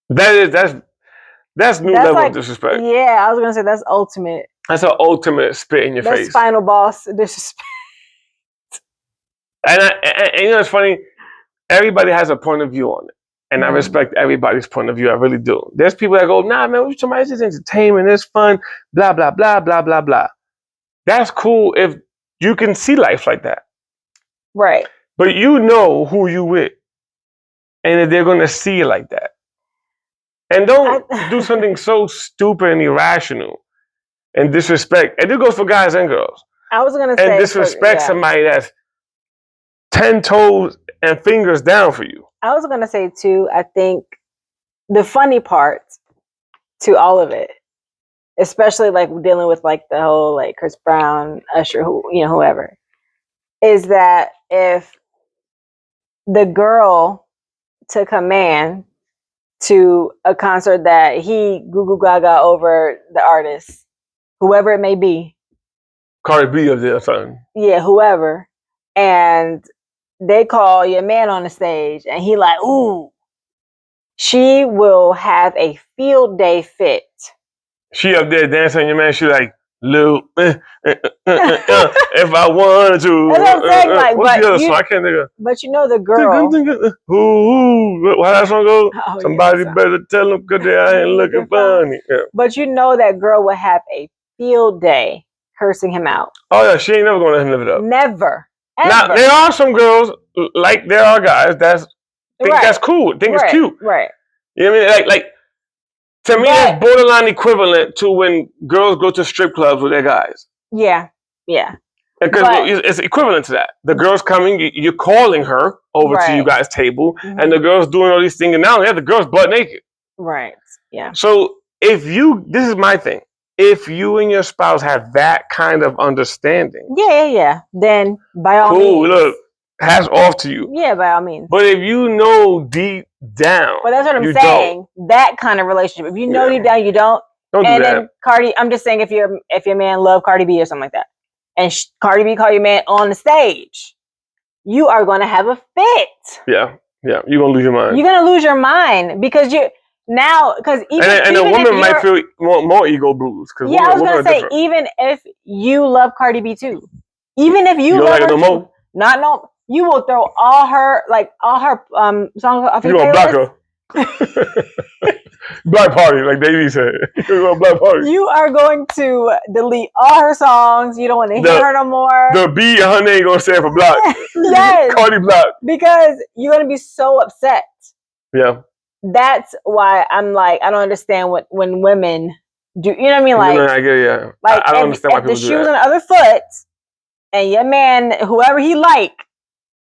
That's new level of disrespect. Yeah, I was gonna say that's ultimate. That's an ultimate spit in your face. That's final boss disrespect. And you know what's funny? Everybody has a point of view on it. And I respect everybody's point of view. I really do. There's people that go, nah, man, what you talking about? It's just entertainment. It's fun. Blah, blah, blah, blah, blah, blah. That's cool if you can see life like that. Right. But you know who you with. And if they're going to see it like that. And don't do something so stupid and irrational and disrespect. And it goes for guys and girls. I was going to say. And disrespect somebody that's 10 toes and fingers down for you. I was going to say, too, I think the funny part to all of it, especially like dealing with like the whole like Chris Brown, Usher, whoever, is that if the girl took a man to a concert that he goo gaga over the artist, whoever it may be. Cardi B of there, son. Yeah, whoever. And they call your man on the stage and he like, ooh, she will have a field day fit. She up there dancing, your man, she like, Lil, if I wanted to. That's what I'm saying, like, what's the other song? I can't think of. But you know the girl. How that song go? Somebody better tell them because they ain't looking funny. Yeah. But you know that girl would have a field day cursing him out. Oh yeah, she ain't never gonna let him live it up. Never. Ever. Now there are some girls, like there are guys that's cool, think it's cute. Right. You know what I mean? Like to me, that's borderline equivalent to when girls go to strip clubs with their guys. Yeah. Yeah. Because it's equivalent to that. The girl's coming, you're calling her over to you guys' table, and the girl's doing all these things, and now the girl's butt naked. Right. Yeah. So this is my thing. If you and your spouse have that kind of understanding, then by all means. Cool, look, hats off to you. Yeah, by all means. But if you know deep down, well, that's what I'm saying. That kind of relationship. If you know deep down, you don't. Don't do that. And then I'm just saying, if your man love Cardi B or something like that, and Cardi B call your man on the stage, you are going to have a fit. Yeah, you're going to lose your mind. You're going to lose your mind because even a woman might feel more ego blues. Yeah, I was going to say, even if you love Cardi B too, even if you love her, no, you will throw all her songs off your playlist. You gonna block her. Black party, like Davey said. You're black party. You are going to delete all her songs. You don't want to hear her no more. The B and her name gonna stand for block. Yes. Cardi block. Because you're gonna be so upset. Yeah. That's why I'm like, I don't understand when women do. You know what I mean? Like, I get it, yeah. Like, I don't understand why people do that. If the shoe's on the other foot, and your man, whoever he like,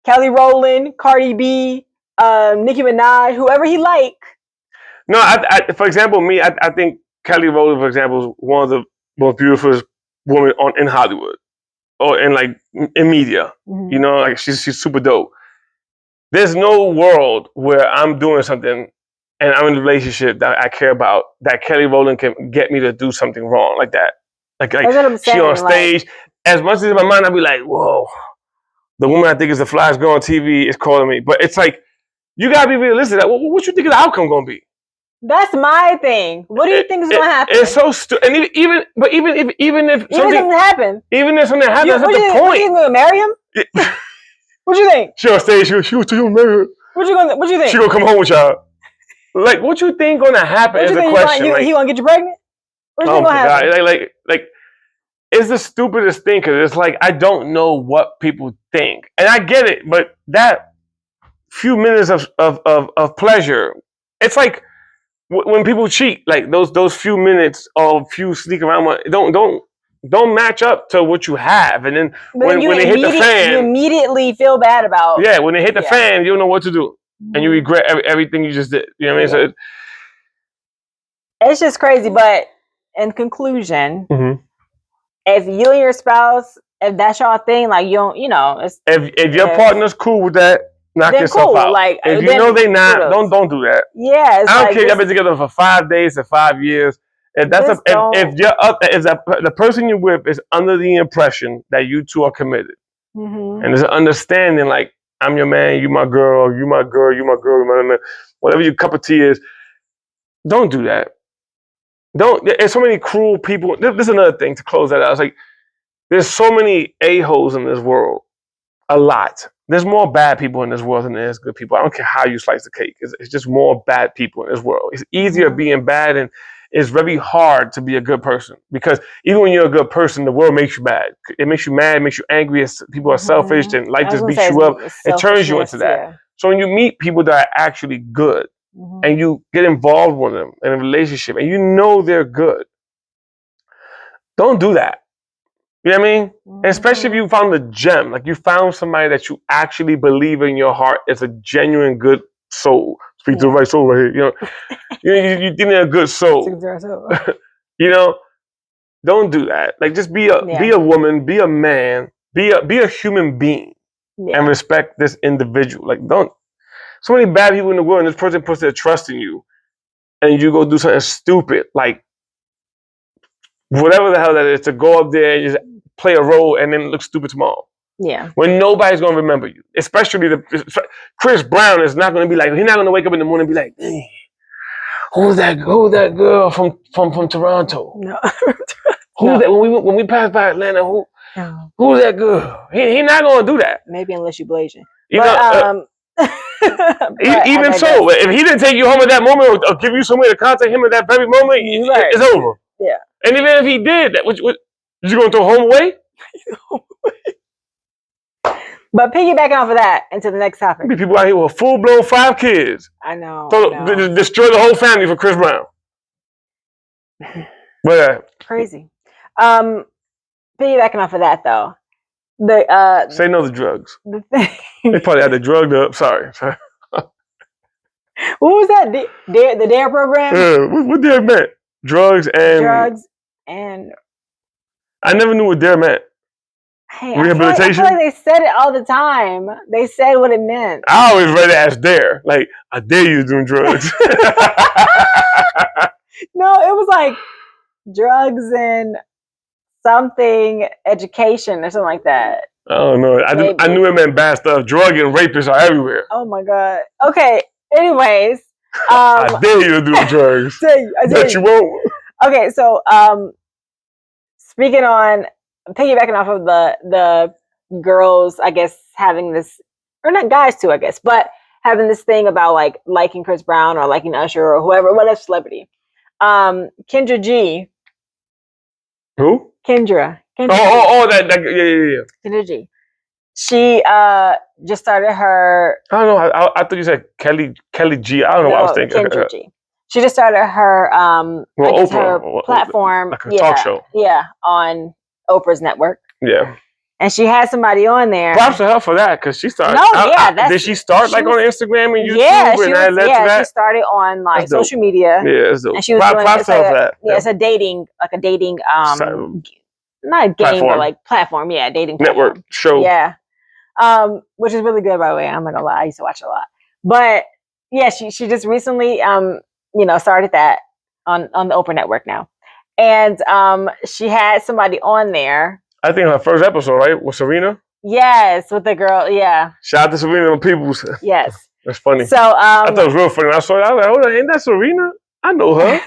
Kelly Rowland, Cardi B, Nicki Minaj, whoever he like. No, for example, I think Kelly Rowland, for example, is one of the most beautiful women in Hollywood, or in media. Mm-hmm. You know, like she's super dope. There's no world where I'm doing something and I'm in a relationship that I care about that Kelly Rowland can get me to do something wrong like that. Like that's what I'm saying, she on stage. As much as in my mind, I'd be like, whoa, the woman I think is the flyest girl on TV is calling me. But it's like, you gotta be realistic. Like, what you think the outcome gonna be? That's my thing. What do you think is going to happen? It's so stupid. And even if something happens, that's not the point. What you going to marry him? What you think? She on stage. She was too marry her. What you think? She gonna come home with y'all. Like, what you think gonna happen is the question. He gonna get you pregnant? What you think gonna happen? Like, it's the stupidest thing because it's like I don't know what people think, and I get it, but that few minutes of pleasure, it's like. When people cheat, like those few minutes of few sneak around, don't match up to what you have, and then when they hit the fan, you immediately feel bad about. Yeah, when they hit the fan, you don't know what to do, and you regret everything you just did. You know what I mean? So it's just crazy. But in conclusion, if you and your spouse, if that's your thing, like if your partner's cool with that. Knock yourself out. Like, if you know they not, don't do that. Yeah, I don't care if y'all been together for 5 days or 5 years. If the person you're with is under the impression that you two are committed, and there's an understanding like I'm your man, you my girl, you my girl, you my girl, you my man, whatever your cup of tea is, don't do that. There's so many cruel people. This is another thing to close that out. It's like there's so many a-holes in this world. A lot. There's more bad people in this world than there's good people. I don't care how you slice the cake. It's just more bad people in this world. It's easier being bad, and it's very hard to be a good person because even when you're a good person, the world makes you bad. It makes you mad, it makes you angry. People are selfish, and life just beats you up. It turns you into that. Yeah. So when you meet people that are actually good, and you get involved with them in a relationship, and you know they're good, don't do that. You know what I mean? Especially if you found a gem, like you found somebody that you actually believe in your heart is a genuine good soul. Speak to the right soul right here. You're getting a good soul. Don't do that. Like just be a woman, be a man, be a human being, and respect this individual. Like don't. So many bad people in the world, and this person puts their trust in you, and you go do something stupid, like whatever the hell that is, to go up there and just play a role and then look stupid tomorrow. Yeah. When nobody's gonna remember you, especially Chris Brown is not gonna be like, he's not gonna wake up in the morning and be like, hey, who's that girl from Toronto? No. Who's that? When we pass by Atlanta, who's that girl? He not gonna do that. Maybe unless you blazing. Even so, if he didn't take you home at that moment or give you some way to contact him at that very moment, it's over. Yeah. And even if he did, you gonna throw home away? But piggybacking off of that into the next topic. People out here with full-blown 5 kids. I know. Destroy the whole family for Chris Brown. But crazy. Piggybacking off of that though. Say no to drugs. They probably had it drugged up. Sorry. What was that? The DARE program? Yeah, what DARE meant? Drugs and I never knew what DARE meant. Hey, rehabilitation? I feel like they said it all the time. They said what it meant. I always read it as DARE. Like, I dare you doing drugs. No, it was like drugs and something education or something like that. I don't know. I knew it meant bad stuff. Drug and rapists are everywhere. Oh my God. Okay. Anyways. I dare you to do drugs. That you won't. Okay, so speaking on piggybacking off of the girls, I guess having this, or not guys too, I guess, but having this thing about like liking Chris Brown or liking Usher or whoever, whatever celebrity. Kendra G. Who? Kendra. Yeah. Kendra G. She just started her. I don't know. I thought you said Kelly G. I don't know what I was thinking. Kendra G. She just started her her platform, like a talk show. Yeah, on Oprah's network. Yeah. And she had somebody on there. Props to her for that, because she started. Did she start on Instagram and YouTube? Yeah, she started on like social media. Yeah, that's dope. And she was props to her for that. Yeah, it's a dating, not a game, platform. But like platform. Yeah, dating network platform. Show. Yeah, which is really good, by the way. I'm not gonna lie, I used to watch it a lot. But yeah, she just recently started that on the Oprah network now, and she had somebody on there. I think her first episode, right, with Serena. Yes, with the girl. Yeah. Shout out to Serena and Peoples. Yes. That's funny. So I thought it was real funny. I saw it. I was like, hold on, ain't that Serena? I know her.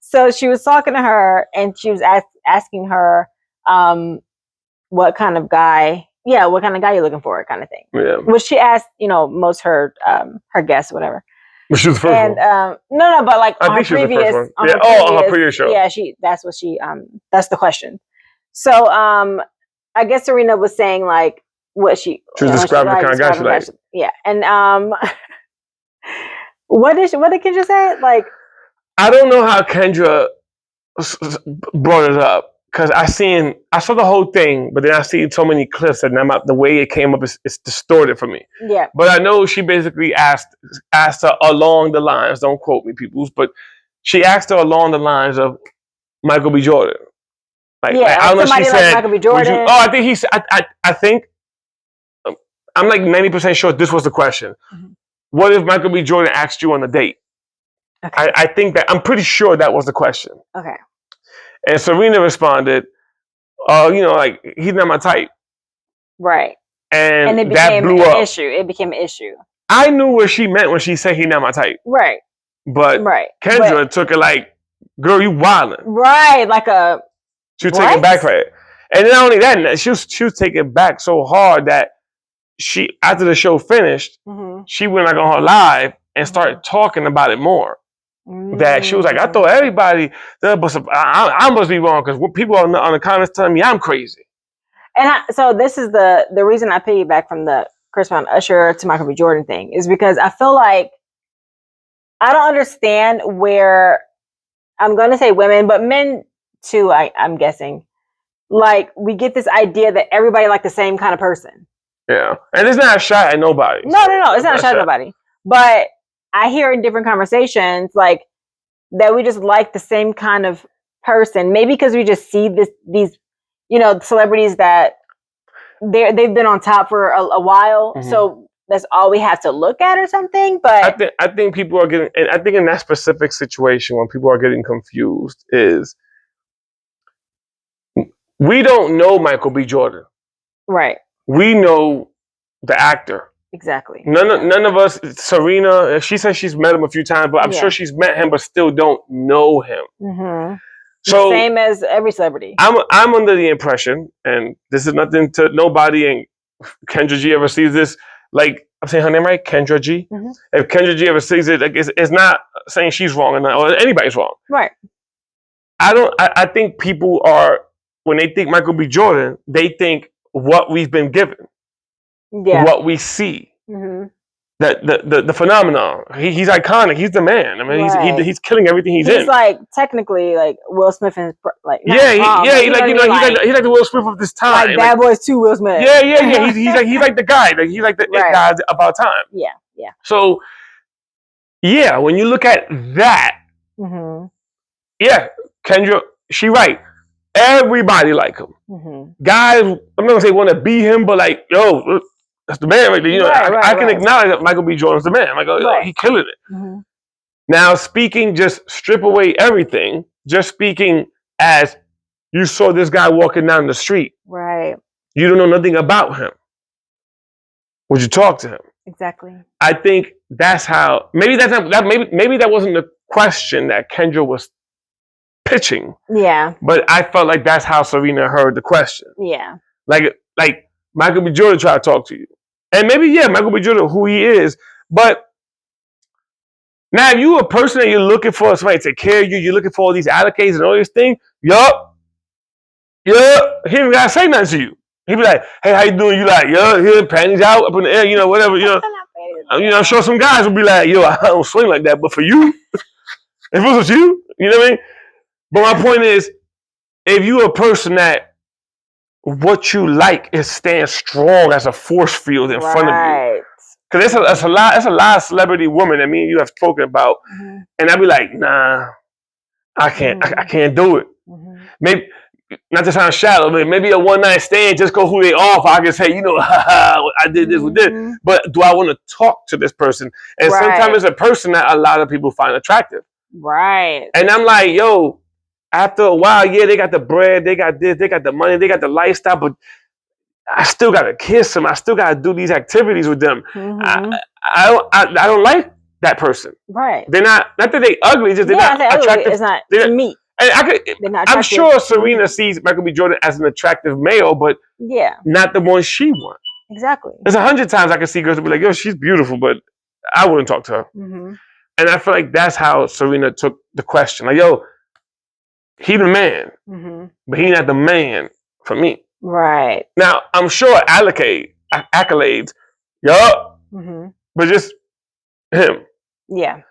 So she was talking to her, and she was asking her, what kind of guy you're looking for, kind of thing. Yeah. Which she asked, most her guests, whatever. But she was the first one. No, but like on her previous show. Yeah, that's the question. So I guess Serena was saying like what she was describing the kind of guy she liked. Yeah, and what did Kendra say? Like, I don't know how Kendra brought it up, because I saw the whole thing, but then I see so many clips and the way it came up is distorted for me. Yeah. But I know she basically asked her along the lines, don't quote me, peoples, but she asked her along the lines of Micheal B. Jordan. I don't know if she said, Micheal B. Jordan. I think he said, I think, I'm like 90% sure this was the question. Mm-hmm. What if Micheal B. Jordan asked you on a date? Okay. I think that I'm pretty sure that was the question. Okay. And Serena responded, like he's not my type. Right. And it that became blew an up. issue. It became an issue. I knew what she meant when she said he's not my type. Right. But Kendra took it like, girl, you wildin'. Right. Like a. She was taking back for it. And not only that, she was taking back so hard that she, after the show finished, she went like on her live and started talking about it more. That she was like, I thought everybody, I must be wrong because people on the comments telling me I'm crazy. And so this is the reason I piggyback from the Chris Brown Usher to Micheal B. Jordan thing is because I feel like I don't understand where, I'm going to say women, but men too, I'm guessing, like we get this idea that everybody like the same kind of person. Yeah. And it's not a shot at nobody. No. It's not a shot at nobody. But I hear in different conversations like that we just like the same kind of person. Maybe because we just see these, celebrities that they've been on top for a while. So that's all we have to look at or something. But I think people are getting, and I think in that specific situation when people are getting confused is we don't know Micheal B. Jordan. Right. We know the actor. Exactly. None of us, Serena, she says she's met him a few times, but I'm sure she's met him, but still don't know him. So same as every celebrity. I'm under the impression, and this is nothing to nobody, and Kendra G ever sees this, like I'm saying her name right, Kendra G. If Kendra G ever sees it, like it's not saying she's wrong or anybody's wrong. Right. I think people are, when they think Micheal B. Jordan, they think what we've been given. Yeah. What we see. The phenomenon. He's iconic. He's the man. I mean, he's killing everything he's in. He's like technically like Will Smith and like he's like the Will Smith of this time. Like Bad Boys 2 Will Smith. Yeah. He's like the guy. Like he's like the it guy of our time. Yeah. So yeah, when you look at that, Kendra, she right. Everybody like him. Guys, I'm not gonna say want to be him, but like, yo, that's the man. Like, I can acknowledge that Micheal B. Jordan's the man. Like, he killing it. Now, just strip away everything. Just speaking as you saw this guy walking down the street. Right. You don't know nothing about him. Would you talk to him? Exactly. I think that's how. Maybe that's not. Maybe that wasn't the question that Kendra was pitching. Yeah. But I felt like that's how Serena heard the question. Yeah. Like Micheal B. Jordan tried to talk to you. And maybe, Micheal B. Jordan, who he is. But now, if you a person that you're looking for somebody to take care of you, you're looking for all these allocations and all these things, yup, he ain't got to say nothing to you. He be like, hey, how you doing? You like, here, panties out, up in the air, whatever, I'm sure some guys will be like, I don't swing like that. But for you, if it was you, you know what I mean? But my point is, if you're a person that what you like is stand strong as a force field in front of you. Because it's a lot of celebrity women that me and you have spoken about. And I'd be like, nah, I can't do it. Maybe, not to sound shallow, but maybe a one-night stand, just go who they are. I can say, I did this with this. But do I want to talk to this person? And sometimes it's a person that a lot of people find attractive. Right. And I'm like, yo, after a while, they got the bread, they got this, they got the money, they got the lifestyle, but I still got to kiss them. I still got to do these activities with them. I don't like that person. Right. They're not that they ugly, just they're not attractive. It's not to me. And I'm sure Serena sees Micheal B. Jordan as an attractive male, but not the one she wants. Exactly. There's 100 times I can see girls be like, yo, she's beautiful, but I wouldn't talk to her. And I feel like that's how Serena took the question. Like, yo, he the man, but he not the man for me. Right. Now, I'm sure accolades, but just him. Yeah.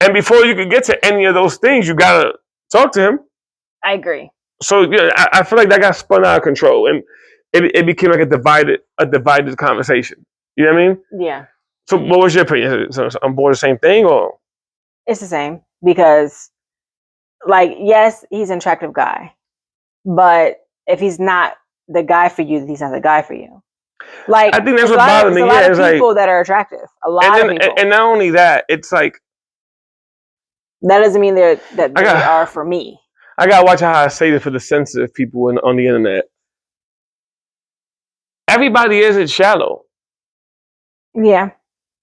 And before you could get to any of those things, you gotta talk to him. I agree. So I feel like that got spun out of control, and it became like a divided conversation. You know what I mean? Yeah. So what was your opinion? So on board the same thing, or? It's the same because, like, yes, he's an attractive guy, but if he's not the guy for you, he's not the guy for you. Like, I think that's what bothers me. A lot of people that are attractive. A lot of people. And not only that, it's like That doesn't mean that they are for me. I gotta watch how I say this for the sensitive people on the internet. Everybody isn't shallow. Yeah.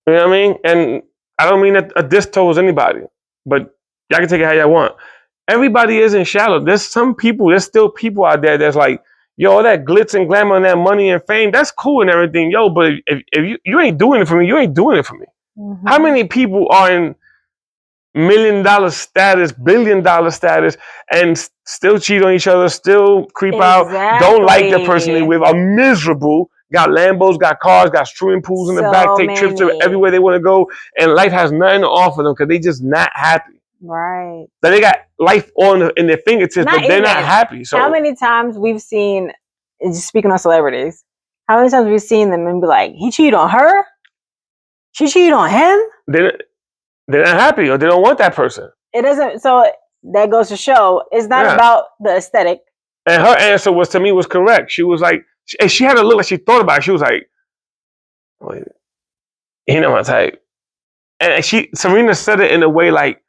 You know what I mean? And I don't mean that a diss towards anybody, but y'all can take it how y'all want. Everybody isn't shallow. There's still people out there that's like, yo, all that glitz and glamour and that money and fame, that's cool and everything, yo, but if you ain't doing it for me, you ain't doing it for me. Mm-hmm. How many people are in $1 million status, $1 billion status, and still cheat on each other, still creep out, don't like the person they with, are miserable, got Lambos, got cars, got swimming pools in the back, take trips to everywhere they want to go, and life has nothing to offer them because they just not happy. Right. That they got life in their fingertips, but they're not happy. So how many times we've seen, just speaking on celebrities, how many times we've seen them and be like, he cheated on her? She cheated on him? They're not happy or they don't want that person. It doesn't, so that goes to show it's not about the aesthetic. And her answer was correct. She was like, she had a look like she thought about it. She was like, wait, you know my type. And Serena said it in a way like,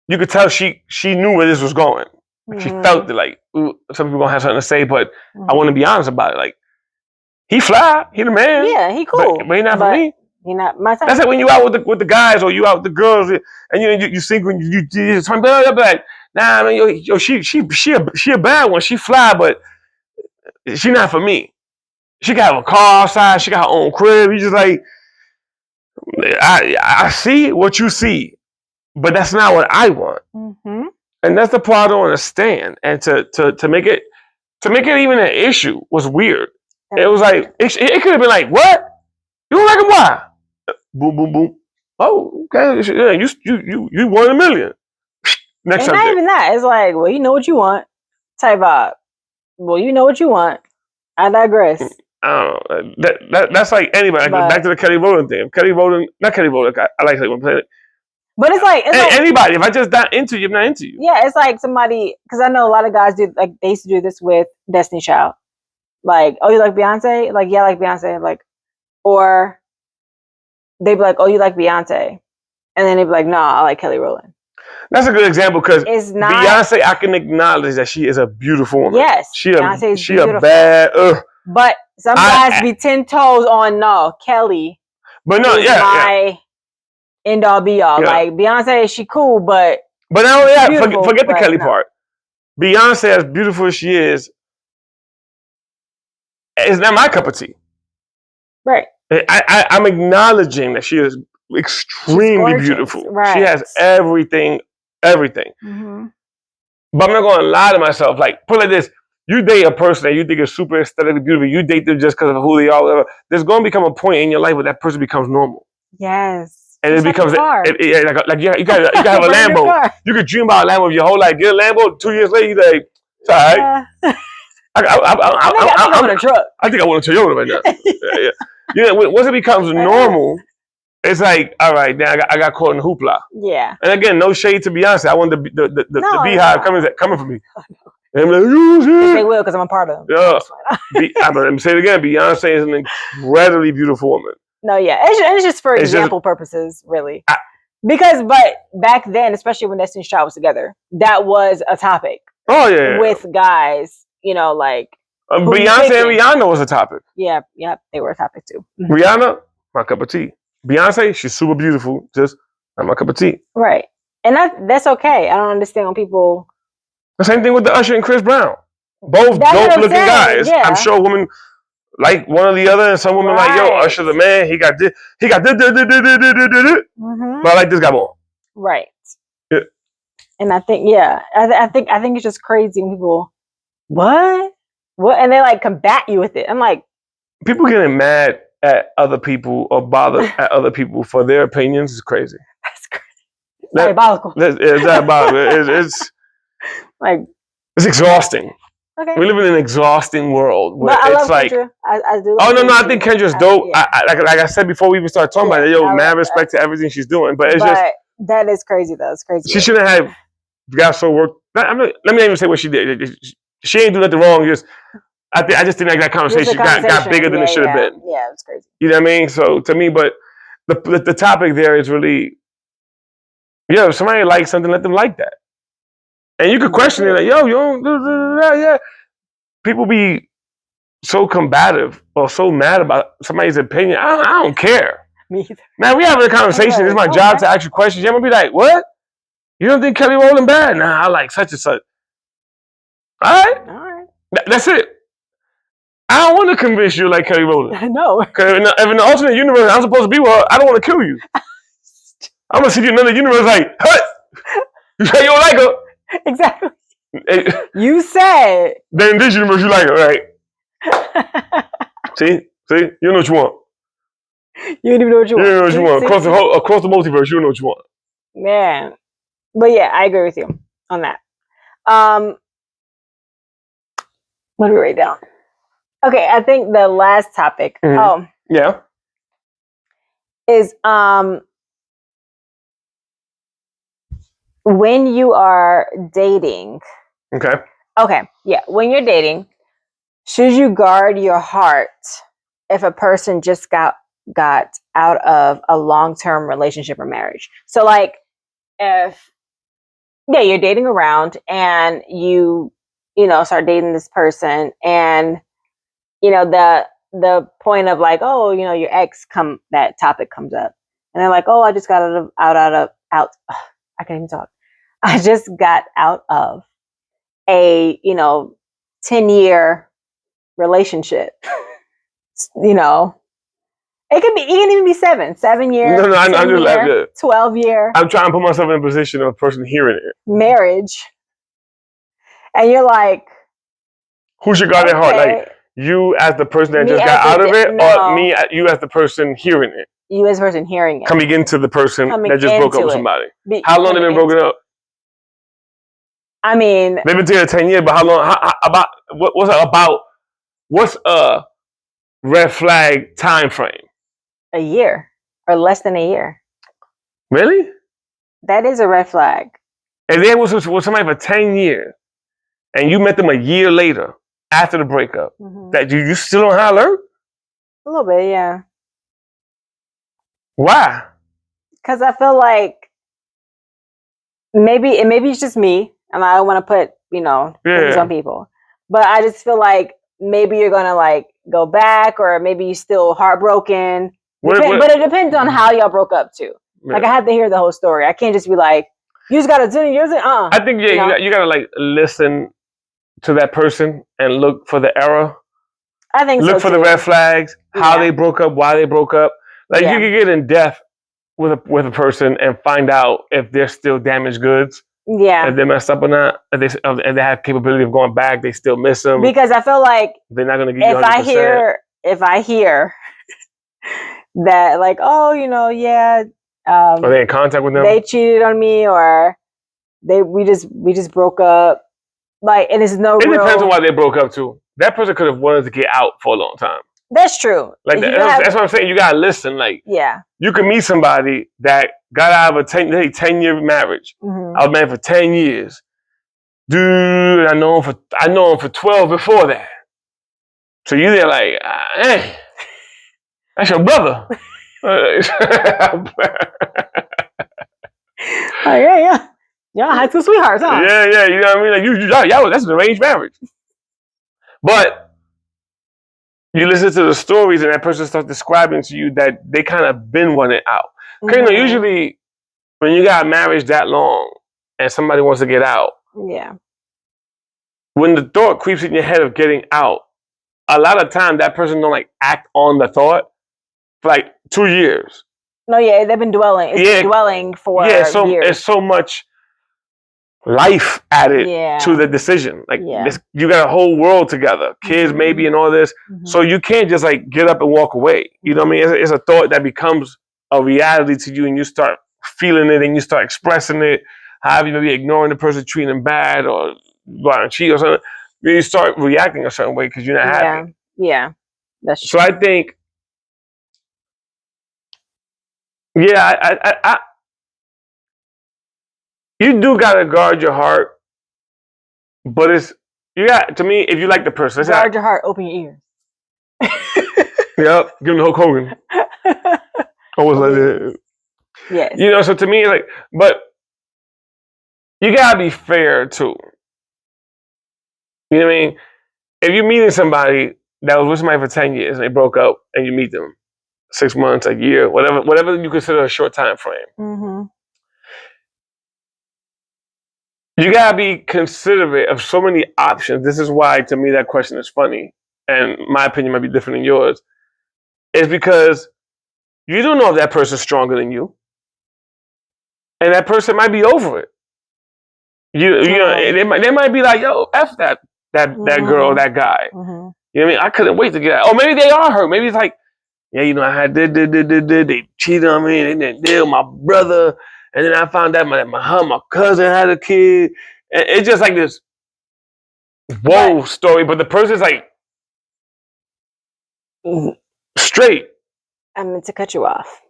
you could tell she knew where this was going. Mm-hmm. She felt it like, ooh, some people gonna have something to say, but I want to be honest about it. Like, he fly, he the man. Yeah, he cool. But he not for me. He not my type. That's like when you out with the guys or you out with the girls and you think when you like, nah, man, yo, she a bad one. She fly, but she not for me. She got a car outside. She got her own crib. You just like, I see what you see. But that's not what I want, and that's the part I don't understand. And to make it even an issue was weird. It was like it could have been like, what? You don't like him? Why? Boom, boom, boom. Oh, okay. Yeah, you won $1 million. Next subject. Not even that. It's like, well, you know what you want. Type vibe. Well, you know what you want. I digress. I don't know. That's like anybody. Back to the Kelly Rowland thing. Not Kelly Rowland. I like Kelly Rowland. But it's like anybody. If I just not into you, I'm not into you. Yeah, it's like somebody, because I know a lot of guys do, like they used to do this with Destiny Child. Like, oh, you like Beyonce? Like, yeah, I like Beyonce. Like, or they'd be like, oh, you like Beyonce, and then they'd be like, no, I like Kelly Rowland. That's a good example because Beyonce, I can acknowledge that she is a beautiful woman. Yes, she a bad. But some guys be 10 toes on no Kelly. But no, my end all be all. Yeah. Like Beyonce, she cool, but not only that, forget the Kelly part. Beyonce, as beautiful as she is not my cup of tea. Right. I'm acknowledging that she is extremely beautiful. Right. She has everything. Mm-hmm. But I'm not going to lie to myself. Like, put it like this. You date a person that you think is super aesthetically beautiful. You date them just because of who they are. Whatever. There's going to become a point in your life where that person becomes normal. Yes. And it becomes like you got to have a Lambo. You could dream about a Lambo your whole life. Get a Lambo. 2 years later, you're like, it's all right. I want a truck. I think I want a Toyota right now. Yeah. Once it becomes normal, it's like, all right, now I got caught in the hoopla. Yeah. And again, no shade to Beyonce. I want the beehive coming for me. And I'm like, they will because I'm a part of them. Yeah. Let me say it again. Beyonce is an incredibly beautiful woman. No, yeah. It's just for example purposes, really. But back then, especially when Destiny's Child was together, that was a topic. Oh, yeah. With guys, you know, like. Beyonce and Rihanna was a topic. Yeah, they were a topic too. Rihanna, my cup of tea. Beyonce, she's super beautiful, just not my cup of tea. Right. And that's okay. I don't understand when people. The same thing with the Usher and Chris Brown. Both dope-looking guys. Yeah. I'm sure women like one or the other, and some women like, yo, Usher the man. He got this. But I like this guy more. Right. Yeah. And I think, I think it's just crazy when people, what, and they like combat you with it. I'm like, people getting mad at other people or bothered at other people for their opinions is crazy. That's crazy. Diabolical. It's diabolical. It's like, it's exhausting. Okay. We live in an exhausting world where I it's love like, Kendra. I do. Love Kendra. I think Kendra's dope. Like I said before we even started talking about it, mad respect to everything she's doing. But it's just that is crazy though. It's crazy. She shouldn't have got so worked. Let me not even say what she did. She ain't do nothing wrong. I just think like that conversation got bigger than it should have been. Yeah, it's crazy. You know what I mean? So to me, but the topic there is really Yeah, if somebody likes something, let them like that. And you could question it like, yo, you don't, yeah. People be so combative or so mad about somebody's opinion. I don't care. Me either. Man, we having a conversation. It's my job to ask you questions. You're going to be like, what? You don't think Kelly Rowland bad? Nah, I like such and such. All right. That's it. I don't want to convince you like Kelly Rowland. No. Because if in the alternate universe I'm supposed to be with her, I don't want to kill you. I'm going to see you in another universe like, what? You say you don't like her? Exactly. You said. Then in this universe you like her, right? See? You know what you want. You don't even know what you want. You know what you want. Across the multiverse, you know what you want. Man. But yeah, I agree with you on that. What do we write down? Okay, I think the last topic. Mm-hmm. Yeah. Is when you are dating. Okay. Yeah. When you're dating, should you guard your heart if a person just got out of a long-term relationship or marriage? So like if you're dating around and you start dating this person and the point of like, oh, your ex that topic comes up and they're like, oh, I just got out I can't even talk. I just got out of a 10-year relationship. It can even be 7 years. No, I just laugh at 12 year. I'm trying to put myself in a position of a person hearing it. Marriage. And you're like, who should guard their heart? Like you as the person that just got out of it, or you as the person hearing it? You as the person hearing it. Coming into the person that just broke up with somebody. How long have they been broken up? I mean, they've been together 10 years, but how long? What's a red flag time frame? A year or less than a year. Really? That is a red flag. If they was with somebody for 10 years and you met them a year later after the breakup, that you still on high alert? A little bit, yeah. Why? Because I feel like maybe it's just me, and I don't want to put things on people, but I just feel like maybe you're gonna like go back, or maybe you're still heartbroken. But it depends on how y'all broke up too. Yeah. Like I had to hear the whole story. I can't just be like, you just gotta do it. I think you gotta like listen to that person and look for the error. I think look for the red flags, how they broke up, why they broke up. Like you can get in depth with a person and find out if they're still damaged goods. Yeah. If they messed up or not, if they have capability of going back, they still miss them. Because I feel like they're not gonna give you 100%. If I hear that, like, oh, are they in contact with them? They cheated on me, or we just broke up. Like, and it's no. It depends on why they broke up too. That person could have wanted to get out for a long time. That's true. Like that's what I'm saying. You gotta listen. Like, you can meet somebody that got out of a 10-year marriage. I was married for 10 years. Dude, I know him for 12 before that. So you're there like, hey, that's your brother. Oh yeah. Y'all high school sweethearts, huh? Yeah. You know what I mean? Like y'all, that's an arranged marriage. But you listen to the stories and that person starts describing to you that they kind of been wanting out. Because usually when you got marriage that long and somebody wants to get out, when the thought creeps in your head of getting out, a lot of time that person don't like act on the thought for like 2 years. No, they've been dwelling. It's dwelling for years. It's so much life added to the decision. Like you got a whole world together, kids maybe and all this. So you can't just like get up and walk away. You know what I mean? It's a thought that becomes a reality to you, and you start feeling it and you start expressing it. However, you may be ignoring the person, treating them bad, or go out and cheat or something. You start reacting a certain way because you're not happy. Yeah, that's true. So I think, I you do gotta guard your heart, but to me, if you like the person, guard your heart, open your ears. Yep, give him the Hulk Hogan. Always like that. Yes. So to me, like, but you gotta be fair too. You know what I mean? If you're meeting somebody that was with somebody for 10 years and they broke up and you meet them 6 months, a year, whatever you consider a short time frame. Mm-hmm. You gotta be considerate of so many options. This is why, to me, that question is funny, and my opinion might be different than yours. It's because you don't know if that person's stronger than you, and that person might be over it. You know, they might be like, "Yo, f that girl, that guy." Mm-hmm. You know what I mean? I couldn't wait to get out. Or maybe they are hurt. Maybe it's like, yeah, you know, I had they cheated on me, they didn't deal with my brother, and then I found out my cousin had a kid. And it's just like this story, but the person's like straight. I meant to cut you off.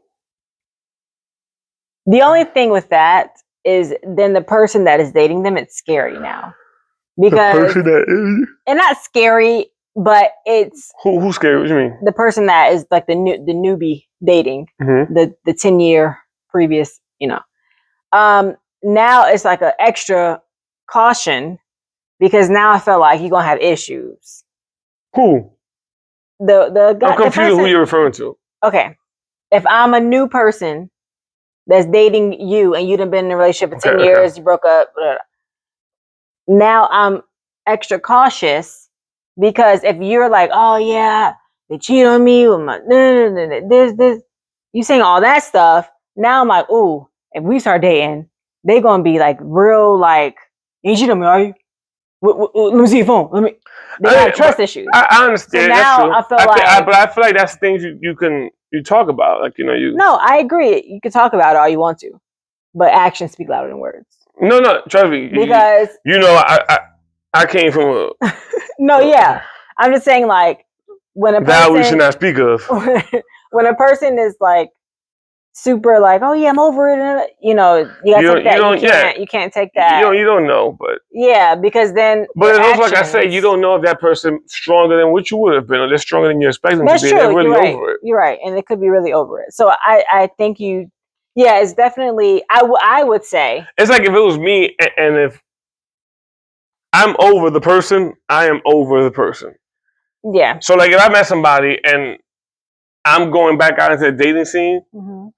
The only thing with that is then the person that is dating them, it's scary now. Because the person that is, and not scary, but it's who's scary? What do you mean? The person that is like the newbie dating, mm-hmm. the 10-year previous, you know. Now it's like an extra caution because now I feel like you're gonna have issues. Who? The guy. I'm confused who you're referring to. Okay, if I'm a new person that's dating you and you've been in a relationship for 10 years, you broke up. Blah, blah. Now I'm extra cautious because if you're like, oh yeah, they cheat on me with my this, you saying all that stuff. Now I'm like, ooh, if we start dating, they gonna be like real like, you ain't cheating on me, are you? Let me see your phone. They have trust issues. I understand. So now I feel but I feel like that's things you talk about. Like, you know, No, I agree. You can talk about it all you want to, but actions speak louder than words. No, trust me. Because you know, I came from a. No, yeah, I'm just saying like when a person that we should not speak of. When a person is like super like, oh yeah, I'm over it, and you know, you can't take that. You don't know, but yeah, because then. But it's also like I say, you don't know if that person stronger than what you would have been, or they're stronger than you expect them to be. True. They're really You're right. over it. You're right, and it could be really over it. So I think you, yeah, it's definitely. I would say it's like if it was me, and if I'm over the person, I am over the person. Yeah. So like if I met somebody and I'm going back out into the dating scene. Mm-hmm.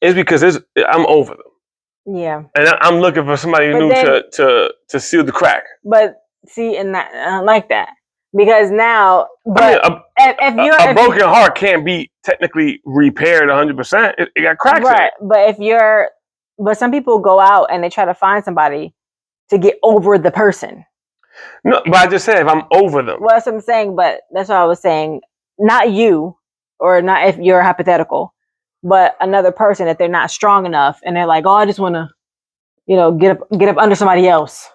It's because I'm over them. Yeah. And I'm looking for somebody new to seal the crack. But see, and that, I don't like that. Because now, but I mean, a broken heart can't be technically repaired 100%. It got cracks in it. But some people go out and they try to find somebody to get over the person. No, but I just said if I'm over them. Well, that's what I'm saying, but that's what I was saying. Not you, or not if you're hypothetical. But another person, if they're not strong enough, and they're like, "Oh, I just want to, you know, get up under somebody else."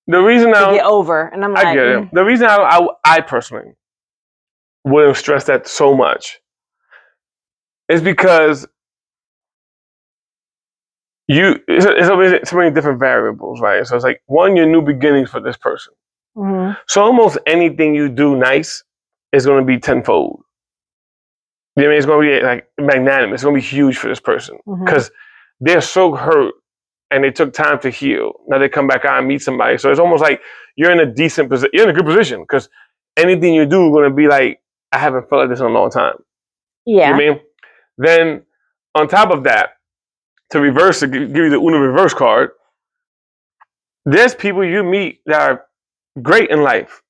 The reason to get over, and I'm like, I get it. The reason I personally wouldn't stress that so much is because it's so many different variables, right? So it's like one, your new beginnings for this person. Mm-hmm. So almost anything you do nice is going to be tenfold. You know what I mean? It's going to be like magnanimous. It's going to be huge for this person because they're so hurt and they took time to heal. Now they come back out and meet somebody. So it's almost like you're in a decent position. You're in a good position because anything you do is going to be like, I haven't felt like this in a long time. Yeah. You know what I mean? Then on top of that, to give you the Uno reverse card, there's people you meet that are great in life,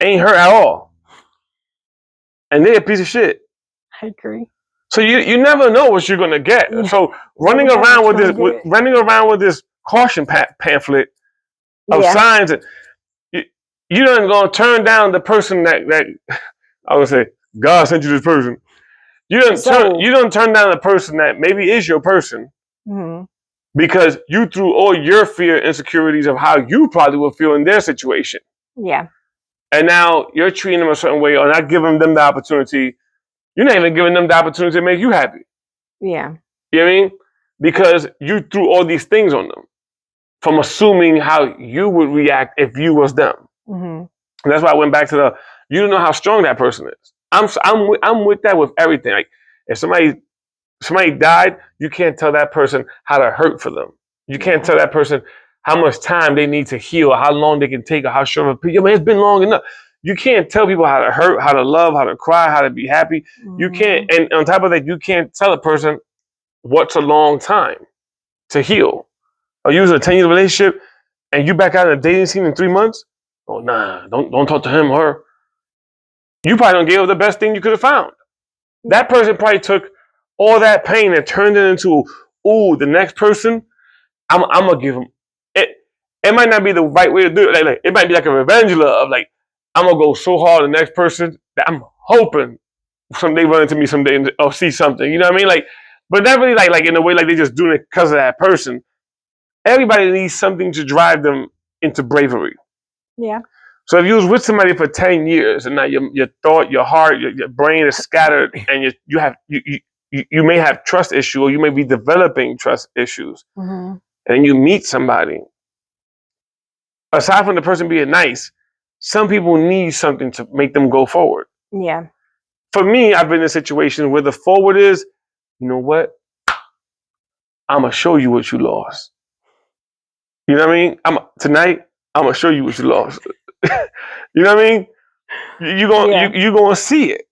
ain't hurt at all. And they're a piece of shit. I agree. So you never know what you're gonna get. Yeah. So running around with this caution pamphlet of signs, you don't gonna turn down the person that I would say God sent you this person. You don't turn down the person that maybe is your person because you threw all your fear, insecurities of how you probably would feel in their situation. Yeah. And now you're treating them a certain way or not giving them the opportunity. You're not even giving them the opportunity to make you happy. Yeah. You know what I mean? Because you threw all these things on them from assuming how you would react if you was them. Mm-hmm. And that's why I went back to you don't know how strong that person is. I'm with that with everything. Like if somebody died, you can't tell that person how to hurt for them. You can't tell that person how much time they need to heal, how long they can take, or how short of a period. Man, it's been long enough. You can't tell people how to hurt, how to love, how to cry, how to be happy. You can't, and on top of that, you can't tell a person what's a long time to heal. Or you was in a 10-year relationship and you back out in the dating scene in 3 months? Oh nah, don't talk to him or her. You probably don't give her the best thing you could have found. That person probably took all that pain and turned it into, ooh, the next person, I'm gonna give him it. It might not be the right way to do it. Like it might be like a revenge love. Like I'm gonna go so hard on the next person that I'm hoping someday run into me someday or see something. You know what I mean? Like, but not really like in a way like they just doing it because of that person. Everybody needs something to drive them into bravery. Yeah. So if you was with somebody for 10 years and now your thought, your heart, your brain is scattered, and you may have trust issues, or you may be developing trust issues, and you meet somebody. Aside from the person being nice, some people need something to make them go forward. Yeah. For me, I've been in a situation where the forward is, you know what? I'm gonna show you what you lost. You know what I mean? Tonight, I'm gonna show you what you lost. You know what I mean? You're gonna see it.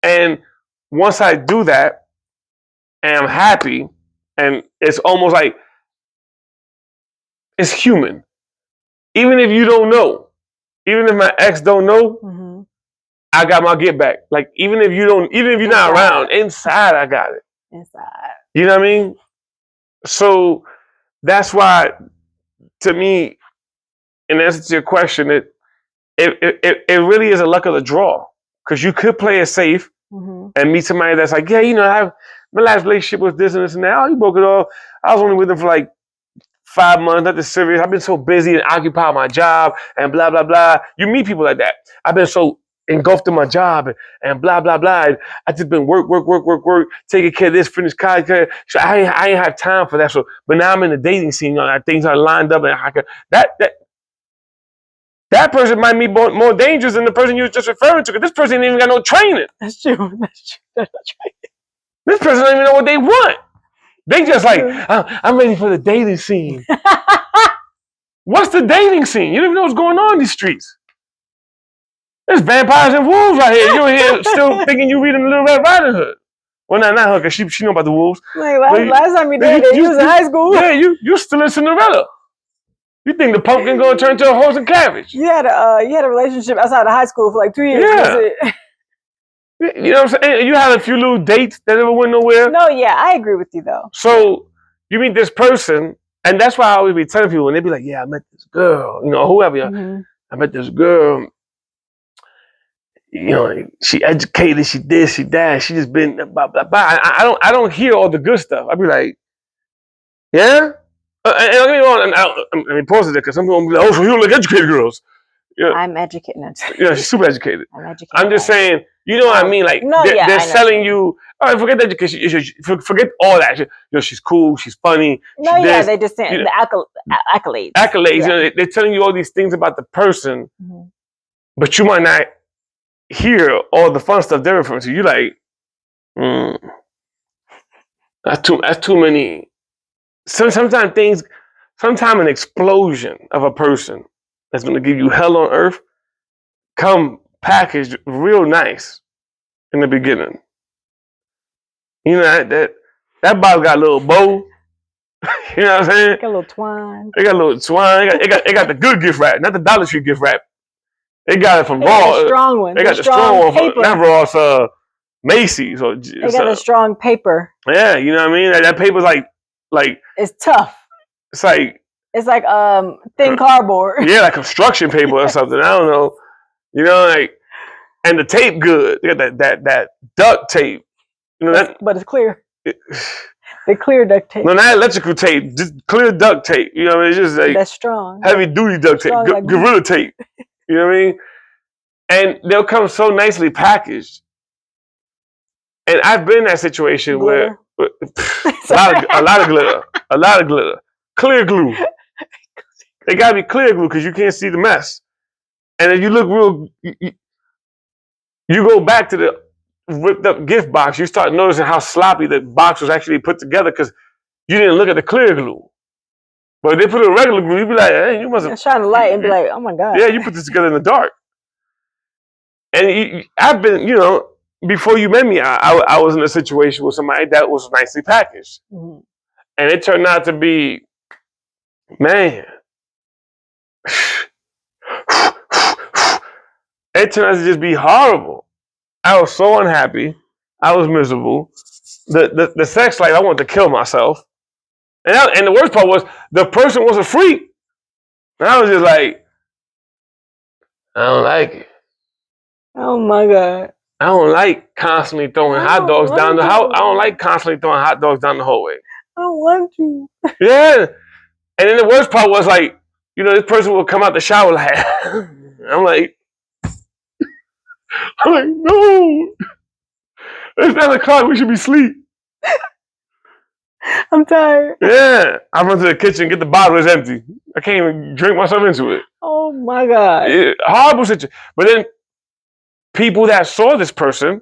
And once I do that, and I'm happy, and it's almost like it's human. Even if you don't know, even if my ex don't know, I got my get back. Like even if you're not around, inside I got it. Inside. You know what I mean? So that's why, to me, in answer to your question, it really is a luck of the draw. Because you could play it safe and meet somebody that's like, yeah, my last relationship was this and this and that. Oh, you broke it off. I was only with them for like 5 months, nothing serious. I've been so busy and occupied my job and blah, blah, blah. You meet people like that. I've been so engulfed in my job and blah, blah, blah. I just been work, taking care of this, finish college. So I ain't have time for that. So, but now I'm in the dating scene. Things are lined up, and that person might be more dangerous than the person you were just referring to, because this person ain't even got no training. That's true. That's true. This person don't even know what they want. They just like, I'm ready for the dating scene. What's the dating scene? You don't even know what's going on in these streets. There's vampires and wolves out here. You're here still thinking you reading Little Red Riding Hood. Well, not her, because she know about the wolves. Like last time you did it, you was in high school. Yeah, you still in Cinderella. You think the pumpkin gonna turn into a horse and cabbage? You had a relationship outside of high school for like 2 years. Yeah. You know what I'm saying? You had a few little dates that never went nowhere. No, yeah, I agree with you though. So you meet this person, and that's why I always be telling people, and they be like, yeah, I met this girl, whoever. I met this girl. She educated, she this, she that, she just been blah, blah, blah. I don't hear all the good stuff. I be like, yeah? And pause it there, because some people will be like, oh, so you don't like educated girls. Yeah. I'm educated. Yeah, she's super educated. I'm educated. I'm just saying, you know what I mean? Like, they're selling you, all right, forget the education, forget all that. She's cool, she's funny. They just saying the accolades. Accolades, yeah. They're telling you all these things about the person, but you might not hear all the fun stuff they're referring to. You like, that's too many. Sometimes an explosion of a person that's going to give you hell on earth come packaged real nice in the beginning. You know, that bottle got a little bow. You know what I'm saying? It got a little twine. It got a little twine. It got the good gift wrap, not the Dollar Tree gift wrap. It got it from Ross. The strong one. They got the strong one from not Ross, Macy's. They got a strong paper. Yeah, you know what I mean? That paper's like it's tough. It's like thin cardboard. Yeah, like construction paper or something. I don't know. You know, like, and the tape good. They got that duct tape. You know but it's clear. The clear duct tape. No, not electrical tape. Just clear duct tape. You know what I mean? It's just like that's strong. Heavy duty duct tape. Gorilla tape. You know what I mean? And they'll come so nicely packaged. And I've been in that situation where a lot of glitter, clear glue. They gotta be clear glue because you can't see the mess. And if you look real, you go back to the ripped up gift box, you start noticing how sloppy the box was actually put together because you didn't look at the clear glue. But if they put it in a regular glue, you'd be like, hey, you must have shine a light and be like, oh my God. Yeah, you put this together in the dark. And I've been, before you met me, I was in a situation with somebody that was nicely packaged. Mm-hmm. And it turned out to be, man, it turned out to just be horrible. I was so unhappy. I was miserable. The sex life, I wanted to kill myself. And the worst part was, the person was a freak. And I was just like, I don't like it. Oh my God. I don't like constantly throwing hot dogs down the house. I don't like constantly throwing hot dogs down the hallway. I don't want to. Yeah. And then the worst part was like, this person would come out the shower like, I'm like, no. It's 9 o'clock. We should be asleep. I'm tired. Yeah. I run to the kitchen, get the bottle. It's empty. I can't even drink myself into it. Oh my God. Horrible situation. But then people that saw this person,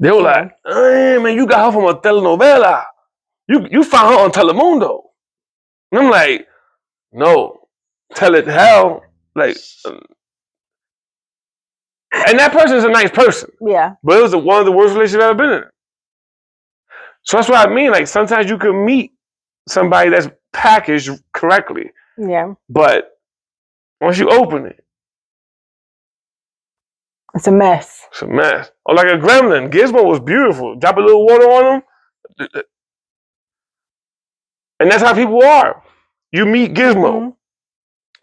they were like, hey, man, you got her from a telenovela. You found her on Telemundo. And I'm like, no, tell it hell. Like, and that person is a nice person. Yeah. But it was one of the worst relationships I've ever been in. So that's what I mean. Like, sometimes you can meet somebody that's packaged correctly. Yeah. But once you open it, it's a mess. It's a mess. Or like a gremlin. Gizmo was beautiful. Drop a little water on them. And that's how people are. You meet Gizmo. Mm-hmm.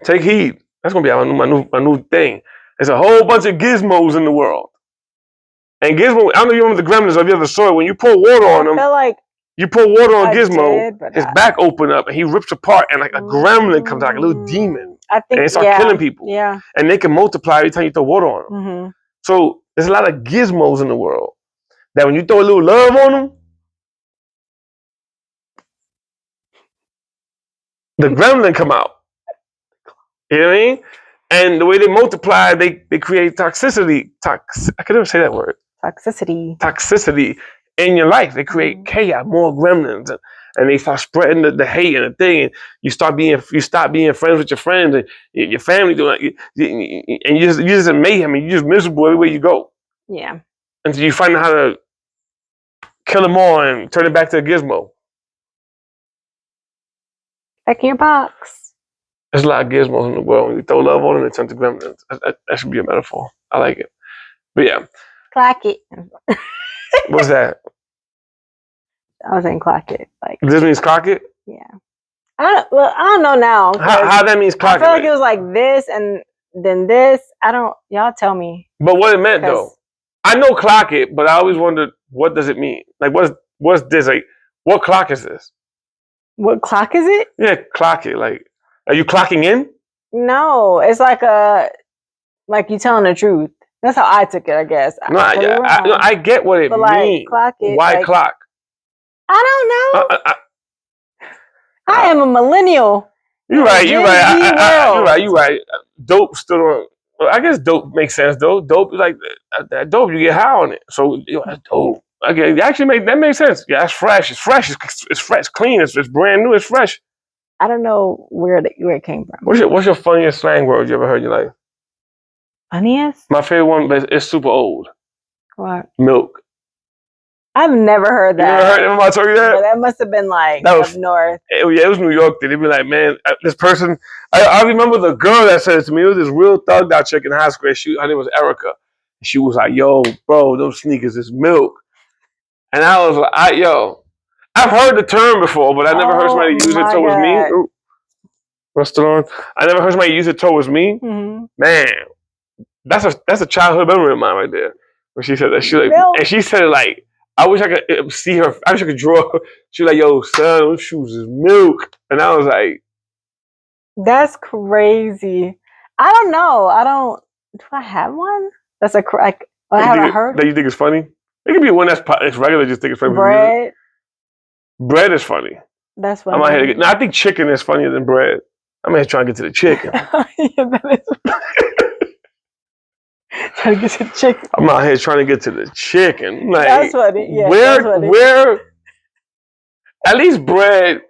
Take heed. That's gonna be my new thing. There's a whole bunch of gizmos in the world. And Gizmo, I don't know if you remember the Gremlins, or if you ever saw it, when you pour water on him, I feel like you pour water on Gizmo, his back open up and he rips apart and like a gremlin comes out, like a little demon. I think, and they start killing people. Yeah. And they can multiply every time you throw water on them. Mm-hmm. So there's a lot of gizmos in the world that when you throw a little love on them, the gremlin come out. You know what I mean? And the way they multiply, they create toxicity. I can never say that word. Toxicity in your life. They create chaos, more gremlins, and they start spreading the hate and the thing. And you stop being friends with your friends and your family doing it, and you're just in mayhem. And you're just miserable everywhere you go. Yeah. Until you find out how to kill them all and turn it back to a gizmo. Back in your box. There's a lot of gizmos in the world. When you throw love on them, they turn to gremlins. That should be a metaphor. I like it. But yeah. Clack it. What's that? I was saying clack it. Like this means clock it? Yeah. I don't know now. How that means clock it? I feel like it was like this and then this. Y'all tell me. But what it meant though. I know clock it, but I always wondered, what does it mean? Like what's this? Like, what clock is this? What clock is it? Yeah, clock it. Like, are you clocking in? No, it's like you telling the truth. That's how I took it, I guess. No, I get what it means. Clock it, why clock? I don't know. I am a millennial. You're right. You're right. Dope still don't. Well, I guess dope makes sense though. Dope is like that dope. You get high on it, so that's dope. Okay, that makes sense. Yeah, it's fresh. It's fresh. It's fresh, clean. It's brand new. It's fresh. I don't know where it came from. What's your funniest slang word you ever heard in your life? Funniest? My favorite one, but it's super old. What? Milk. I've never heard that. You never heard anybody tell you that? That must have been like up north. It was New York. They'd be like, man, this person. I remember the girl that said it to me. It was this real thugged out chick in high school. Her name was Erica. She was like, yo, bro, those sneakers is milk. And I was like, I've heard the term before, but I never heard somebody use it towards me. Ooh. Restaurant. I never heard somebody use it towards me. Mm-hmm. Man, that's a childhood memory of mine right there. When she said that, and she said it like, I wish I could see her. I wish I could draw. She was like, "Yo, son, those shoes is milk," and I was like, "That's crazy." I don't know. Do I have one? That's I haven't heard. That you think is funny? It could be one that's regular. Just think it's funny. Bread. Bread is funny. That's funny. I think chicken is funnier than bread. I'm here trying to get to the chicken. Yeah, that is. Trying to get to the chicken. I'm out here trying to get to the chicken. Like, that's funny. Yeah, where? At least bread.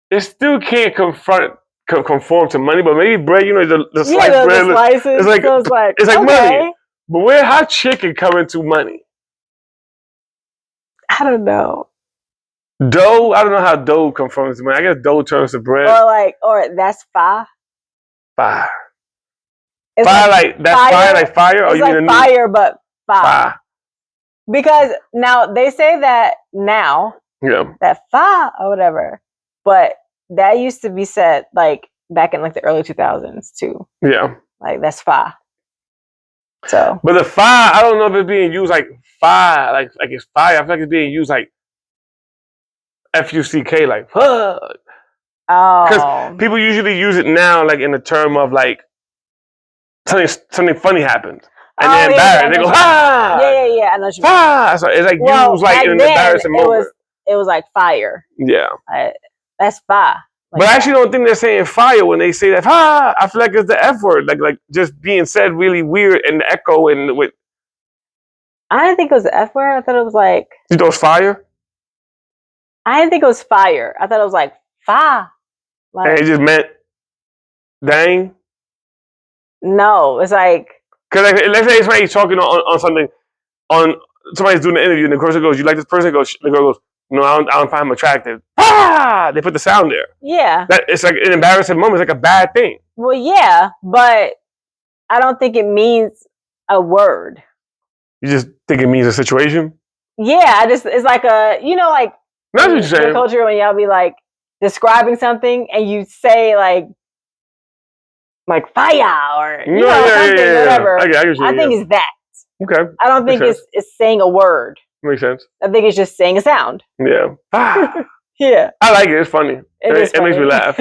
it still can't conform to money, but maybe bread, the sliced bread. The slices. It's like, so it's like money. But how chicken come into money? I don't know. Dough, I don't know how dough conforms to money. I guess dough turns to bread. Or that's fire. Fire. It's fire like that's fire like fire? It's like fire, but fire. Because now they say that now. Yeah. That fire or whatever. But that used to be said like back in like the early 2000s too. Yeah. Like that's fire. So. But the fire, I don't know if it's being used like fire, like it's fire. I feel like it's being used like F-U-C-K, like fuck. Oh. Because people usually use it now, like in the term of like something funny happened, and they're embarrassed. They go ha. Yeah. I know what you mean. So it's like used like in an embarrassing moment. It was like fire. Yeah. That's fire. Like but I actually don't think they're saying fire when they say that. I feel like it's the F word, like just being said really weird and the echo and with. I didn't think it was the F word. I thought it was like. You thought it was fire? I didn't think it was fire. I thought it was like fire. Like, and it just meant dang. No, it's like. Because like, let's say somebody's talking on something, somebody's doing an interview, and the person goes, "You like this person?" The girl goes, "No, I don't find him attractive." They put the sound there. Yeah. It's like an embarrassing moment. It's like a bad thing. Well, yeah, but I don't think it means a word. You just think it means a situation? Yeah, it's like like that's what you're saying. In culture when y'all be like describing something and you say like fire or something, whatever. I think it's that. Okay. I don't think it's saying a word. Makes sense. I think it's just saying a sound. Yeah. Yeah. I like it. It's funny. It makes me laugh.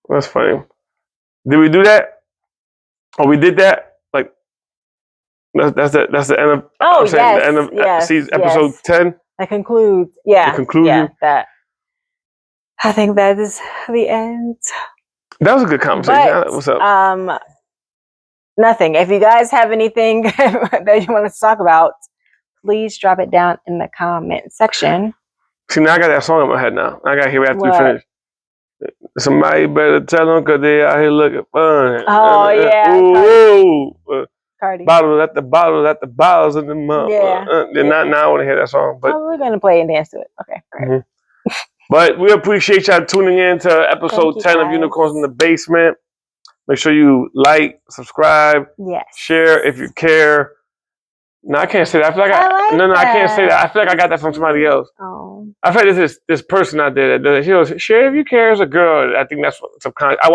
That's funny. Did we do that? Oh, we did that? Like that's the end of the end of season, episode 10. That concludes. Yeah. The conclusion. Yeah, that. I think that is the end. That was a good conversation. What's up? Nothing. If you guys have anything that you want us to talk about, please drop it down in the comment section. See, now I got that song in my head now. I got to hear it after we finish. Somebody better tell them because they out here looking fun. Oh, yeah. Ooh. Cardi. Bottles at the bottles in the mouth. Yeah. Now I want to hear that song. But we're going to play and dance to it. Okay, great. Mm-hmm. But we appreciate y'all tuning in to episode 10 of Unicorns in the Basement. Make sure you like, subscribe, share if you care. No, I can't say that. I feel like I can't say that. I feel like I got that from somebody else. Oh. I feel like this person out there that does it. She goes, share if you care as a girl. I think that's what subconscious. I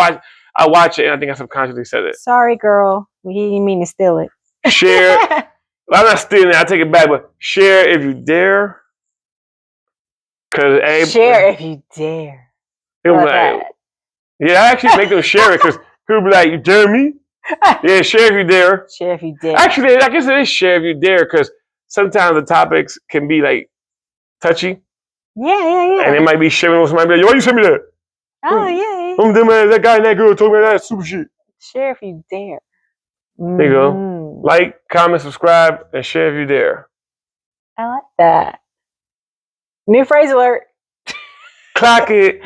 watch it and I think I subconsciously said it. Sorry, girl. We didn't mean to steal it. Share. Well, I'm not stealing it. I take it back. But share if you dare. Share if you dare. Yeah, I actually make them share it because people be like, you dare me? Yeah, share if you dare. Share if you dare. Actually, I guess it is share if you dare because sometimes the topics can be like touchy. Yeah. And it might be sharing with somebody. Be like, why you send me that? Oh, yeah. That guy and that girl told me that super shit. Share if you dare. There you go. Like, comment, subscribe, and share if you dare. I like that. New phrase alert. Clock it.